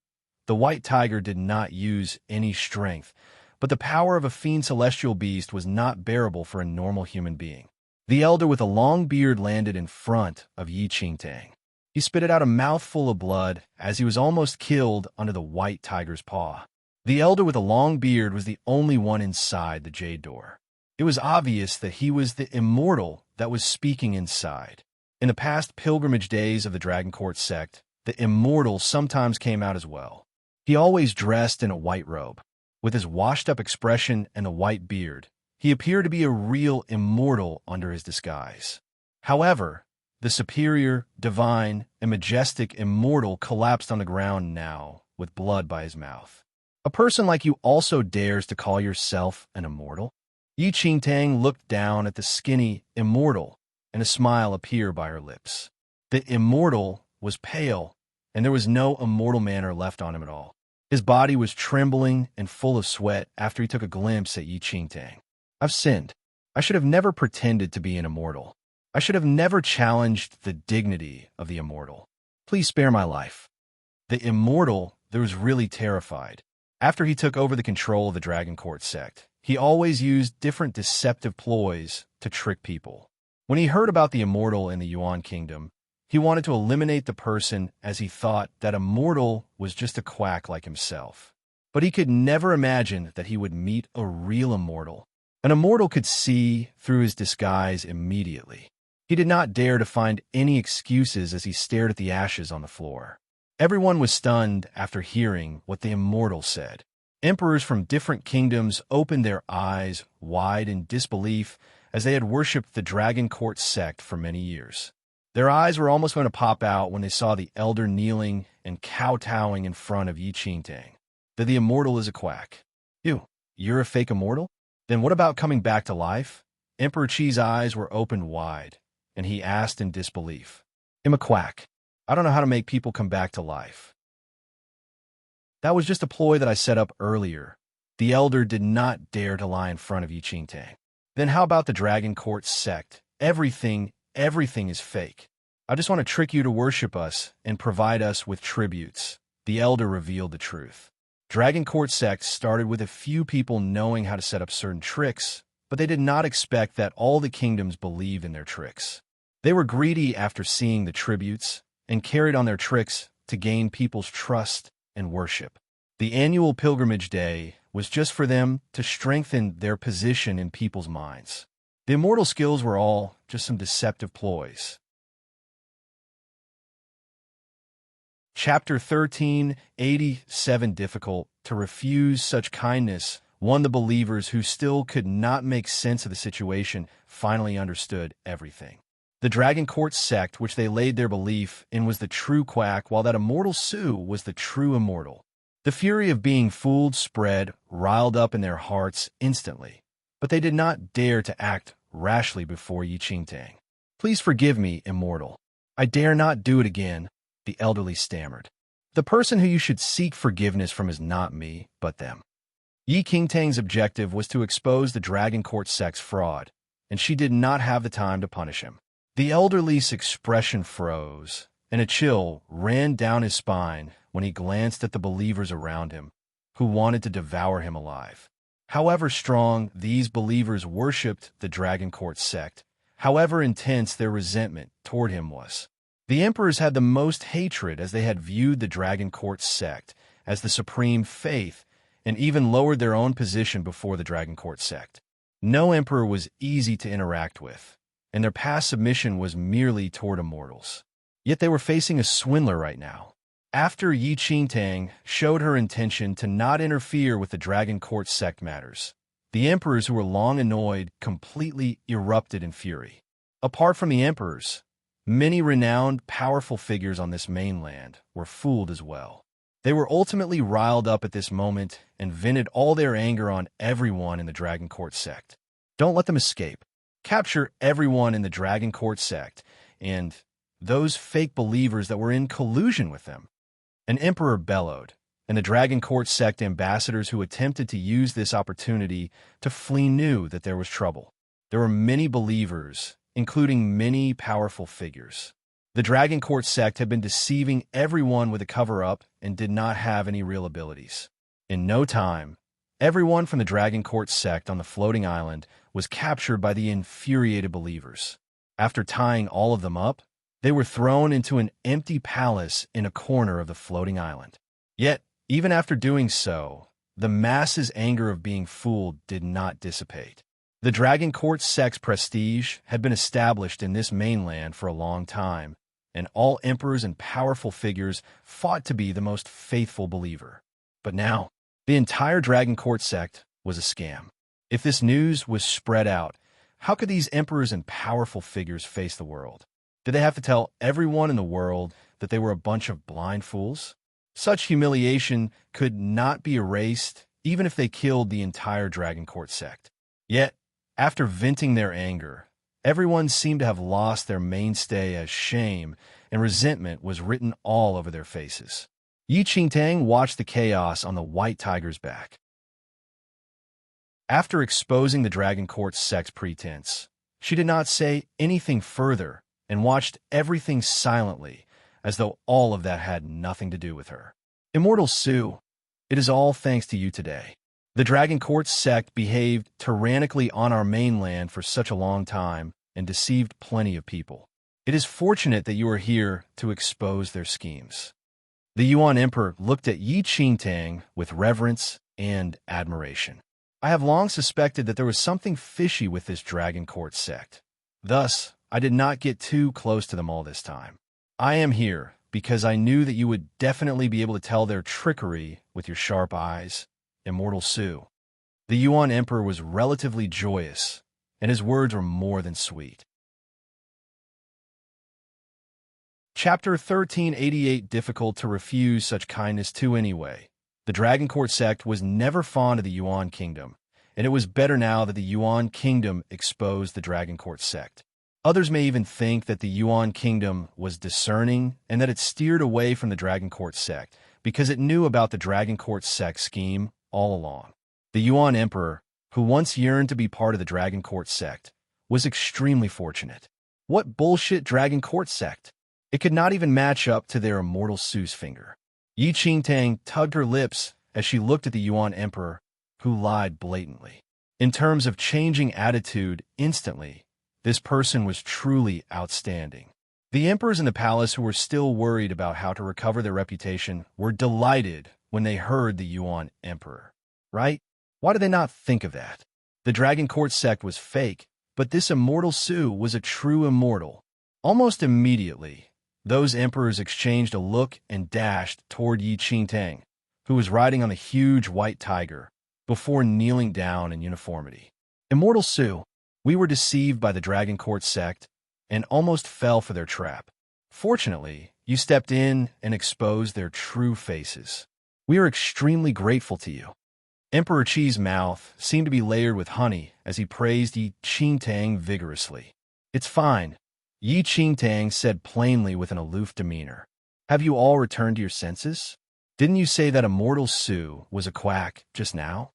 Speaker 1: The white tiger did not use any strength, but the power of a fiend celestial beast was not bearable for a normal human being. The elder with a long beard landed in front of Yi Qingtang. He spitted out a mouthful of blood as he was almost killed under the white tiger's paw. The elder with a long beard was the only one inside the jade door. It was obvious that he was the immortal that was speaking inside. In the past pilgrimage days of the Dragon Court sect, the immortal sometimes came out as well. He always dressed in a white robe. With his washed-up expression and a white beard, he appeared to be a real immortal under his disguise. However, the superior, divine, and majestic immortal collapsed on the ground now, with blood by his mouth. A person like you also dares to call yourself an immortal? Yi Qingtang looked down at the skinny immortal, and a smile appeared by her lips. The immortal was pale, and there was no immortal manner left on him at all. His body was trembling and full of sweat after he took a glimpse at Yi Qingtang. I've sinned. I should have never pretended to be an immortal. I should have never challenged the dignity of the immortal. Please spare my life. The immortal was really terrified. After he took over the control of the Dragon Court sect, he always used different deceptive ploys to trick people. When he heard about the immortal in the Yuan Kingdom, he wanted to eliminate the person as he thought that a mortal was just a quack like himself. But he could never imagine that he would meet a real immortal. An immortal could see through his disguise immediately. He did not dare to find any excuses as he stared at the ashes on the floor. Everyone was stunned after hearing what the immortal said. Emperors from different kingdoms opened their eyes wide in disbelief as they had worshipped the Dragon Court sect for many years. Their eyes were almost going to pop out when they saw the elder kneeling and kowtowing in front of Yi Qingtang. That the immortal is a quack. You're a fake immortal? Then what about coming back to life? Emperor Qi's eyes were opened wide, and he asked in disbelief. I'm a quack. I don't know how to make people come back to life. That was just a ploy that I set up earlier. The elder did not dare to lie in front of Yi Qingtang. Then how about the Dragon Court sect? Everything is fake. I just want to trick you to worship us and provide us with tributes. The elder revealed the truth. Dragon Court sect started with a few people knowing how to set up certain tricks, but they did not expect that all the kingdoms believed in their tricks. They were greedy after seeing the tributes and carried on their tricks to gain people's trust and worship. The annual pilgrimage day was just for them to strengthen their position in people's minds. The immortal skills were all just some deceptive ploys. Chapter 1387. Difficult to refuse such kindness. One of the believers who still could not make sense of the situation finally understood everything. The Dragon Court sect, which they laid their belief in, was the true quack, while that immortal Su was the true immortal. The fury of being fooled spread, riled up in their hearts instantly. But they did not dare to act rashly before Yi Qingtang. Please forgive me, immortal. I dare not do it again, the elderly stammered. The person who you should seek forgiveness from is not me, but them. Yi Qingtang's objective was to expose the Dragon Court sect's fraud, and she did not have the time to punish him. The elderly's expression froze, and a chill ran down his spine when he glanced at the believers around him, who wanted to devour him alive. However strong these believers worshipped the Dragon Court sect, however intense their resentment toward him was. The emperors had the most hatred as they had viewed the Dragon Court sect as the supreme faith and even lowered their own position before the Dragon Court sect. No emperor was easy to interact with, and their past submission was merely toward immortals. Yet they were facing a swindler right now. After Yi Qingtang showed her intention to not interfere with the Dragon Court sect matters, the emperors who were long annoyed completely erupted in fury. Apart from the emperors, many renowned, powerful figures on this mainland were fooled as well. They were ultimately riled up at this moment and vented all their anger on everyone in the Dragon Court sect. Don't let them escape. Capture everyone in the Dragon Court sect and those fake believers that were in collusion with them. An emperor bellowed, and the Dragon Court sect ambassadors who attempted to use this opportunity to flee knew that there was trouble. There were many believers, including many powerful figures. The Dragon Court sect had been deceiving everyone with a cover-up and did not have any real abilities. In no time, everyone from the Dragon Court sect on the floating island was captured by the infuriated believers. After tying all of them up, they were thrown into an empty palace in a corner of the floating island. Yet, even after doing so, the masses' anger of being fooled did not dissipate. The Dragon Court sect's prestige had been established in this mainland for a long time, and all emperors and powerful figures fought to be the most faithful believer. But now, the entire Dragon Court sect was a scam. If this news was spread out, how could these emperors and powerful figures face the world? Did they have to tell everyone in the world that they were a bunch of blind fools? Such humiliation could not be erased even if they killed the entire Dragon Court sect. Yet, after venting their anger, everyone seemed to have lost their mainstay as shame and resentment was written all over their faces. Yi Qingtang watched the chaos on the white tiger's back. After exposing the Dragon Court sect's pretense, she did not say anything further and watched everything silently, as though all of that had nothing to do with her. Immortal Sue, it is all thanks to you today. The Dragon Court sect behaved tyrannically on our mainland for such a long time and deceived plenty of people. It is fortunate that you are here to expose their schemes. The Yuan Emperor looked at Yi Qingtang with reverence and admiration. I have long suspected that there was something fishy with this Dragon Court sect. Thus, I did not get too close to them all this time. I am here because I knew that you would definitely be able to tell their trickery with your sharp eyes, Immortal Sue. The Yuan Emperor was relatively joyous, and his words were more than sweet. Chapter 1388. Difficult to refuse such kindness to anyway. The Dragon Court sect was never fond of the Yuan Kingdom, and it was better now that the Yuan Kingdom exposed the Dragon Court sect. Others may even think that the Yuan Kingdom was discerning and that it steered away from the Dragon Court sect because it knew about the Dragon Court sect scheme all along. The Yuan Emperor, who once yearned to be part of the Dragon Court sect, was extremely fortunate. What bullshit Dragon Court sect? It could not even match up to their Immortal Sue's finger. Yi Qingtang tugged her lips as she looked at the Yuan Emperor, who lied blatantly. In terms of changing attitude instantly, this person was truly outstanding. The emperors in the palace who were still worried about how to recover their reputation were delighted when they heard the Yuan Emperor. Right? Why did they not think of that? The Dragon Court sect was fake, but this Immortal Sue was a true immortal. Almost immediately, those emperors exchanged a look and dashed toward Yi Qingtang, who was riding on the huge white tiger, before kneeling down in uniformity. Immortal Sue, we were deceived by the Dragon Court sect and almost fell for their trap. Fortunately, you stepped in and exposed their true faces. We are extremely grateful to you. Emperor Qi's mouth seemed to be layered with honey as he praised Yi Qingtang vigorously. It's fine, Yi Qingtang said plainly with an aloof demeanor. Have you all returned to your senses? Didn't you say that Immortal Sue was a quack just now?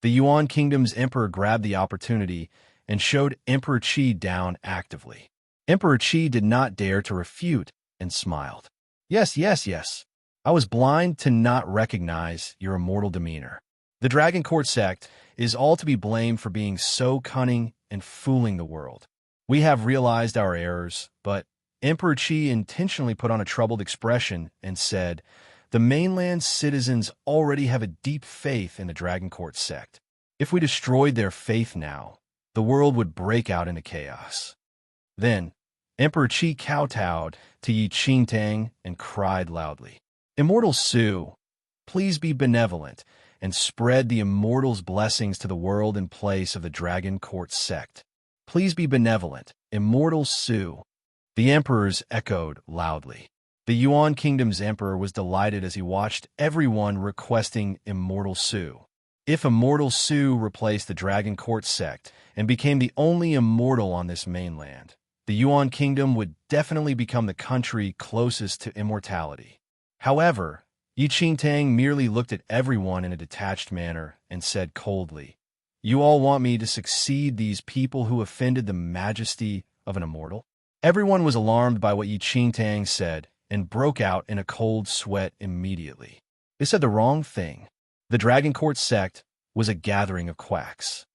Speaker 1: The Yuan Kingdom's emperor grabbed the opportunity and showed Emperor Qi down actively. Emperor Qi did not dare to refute and smiled. Yes. I was blind to not recognize your immortal demeanor. The Dragon Court sect is all to be blamed for being so cunning and fooling the world. We have realized our errors, but Emperor Qi intentionally put on a troubled expression and said, "The mainland's citizens already have a deep faith in the Dragon Court sect. If we destroyed their faith now, the world would break out into chaos." Then, Emperor Qi kowtowed to Yi Qingtang and cried loudly, "Immortal Su, please be benevolent and spread the immortal's blessings to the world in place of the Dragon Court sect. Please be benevolent, Immortal Su." The emperors echoed loudly. The Yuan Kingdom's emperor was delighted as he watched everyone requesting Immortal Su. If Immortal Su replaced the Dragon Court sect and became the only immortal on this mainland, the Yuan Kingdom would definitely become the country closest to immortality. However, Yi Qingtang merely looked at everyone in a detached manner and said coldly, "You all want me to succeed these people who offended the majesty of an immortal?" Everyone was alarmed by what Yi Qingtang said and broke out in a cold sweat immediately. They said the wrong thing. The Dragon Court sect was a gathering of quacks.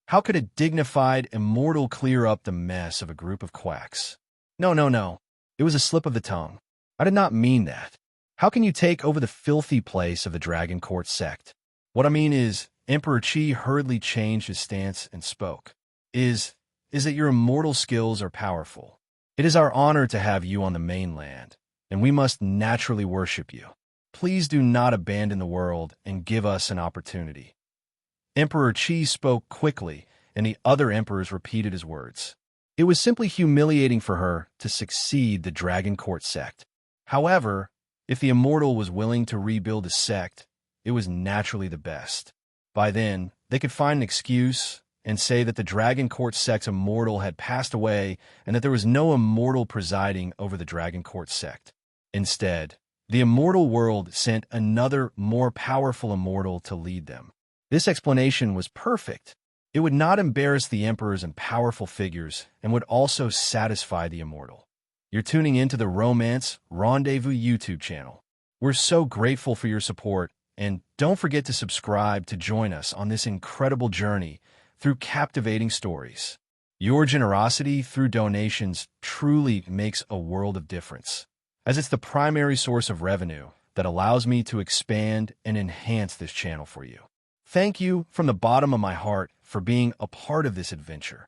Speaker 1: How could a dignified immortal clear up the mess of a group of quacks? No. It was a slip of the tongue. I did not mean that. How can you take over the filthy place of the Dragon Court sect? What I mean is, Emperor Qi hurriedly changed his stance and spoke. Is that your immortal skills are powerful. It is our honor to have you on the mainland, and we must naturally worship you. Please do not abandon the world and give us an opportunity. Emperor Qi spoke quickly, and the other emperors repeated his words. It was simply humiliating for her to succeed the Dragon Court sect. However, if the immortal was willing to rebuild a sect, it was naturally the best. By then, they could find an excuse and say that the Dragon Court sect's immortal had passed away and that there was no immortal presiding over the Dragon Court sect. Instead, the immortal world sent another, more powerful immortal to lead them. This explanation was perfect. It would not embarrass the emperors and powerful figures and would also satisfy the immortal. You're tuning into the Romance Rendezvous YouTube channel. We're so grateful for your support, and don't forget to subscribe to join us on this incredible journey through captivating stories. Your generosity through donations truly makes a world of difference, as it's the primary source of revenue that allows me to expand and enhance this channel for you. Thank you from the bottom of my heart for being a part of this adventure.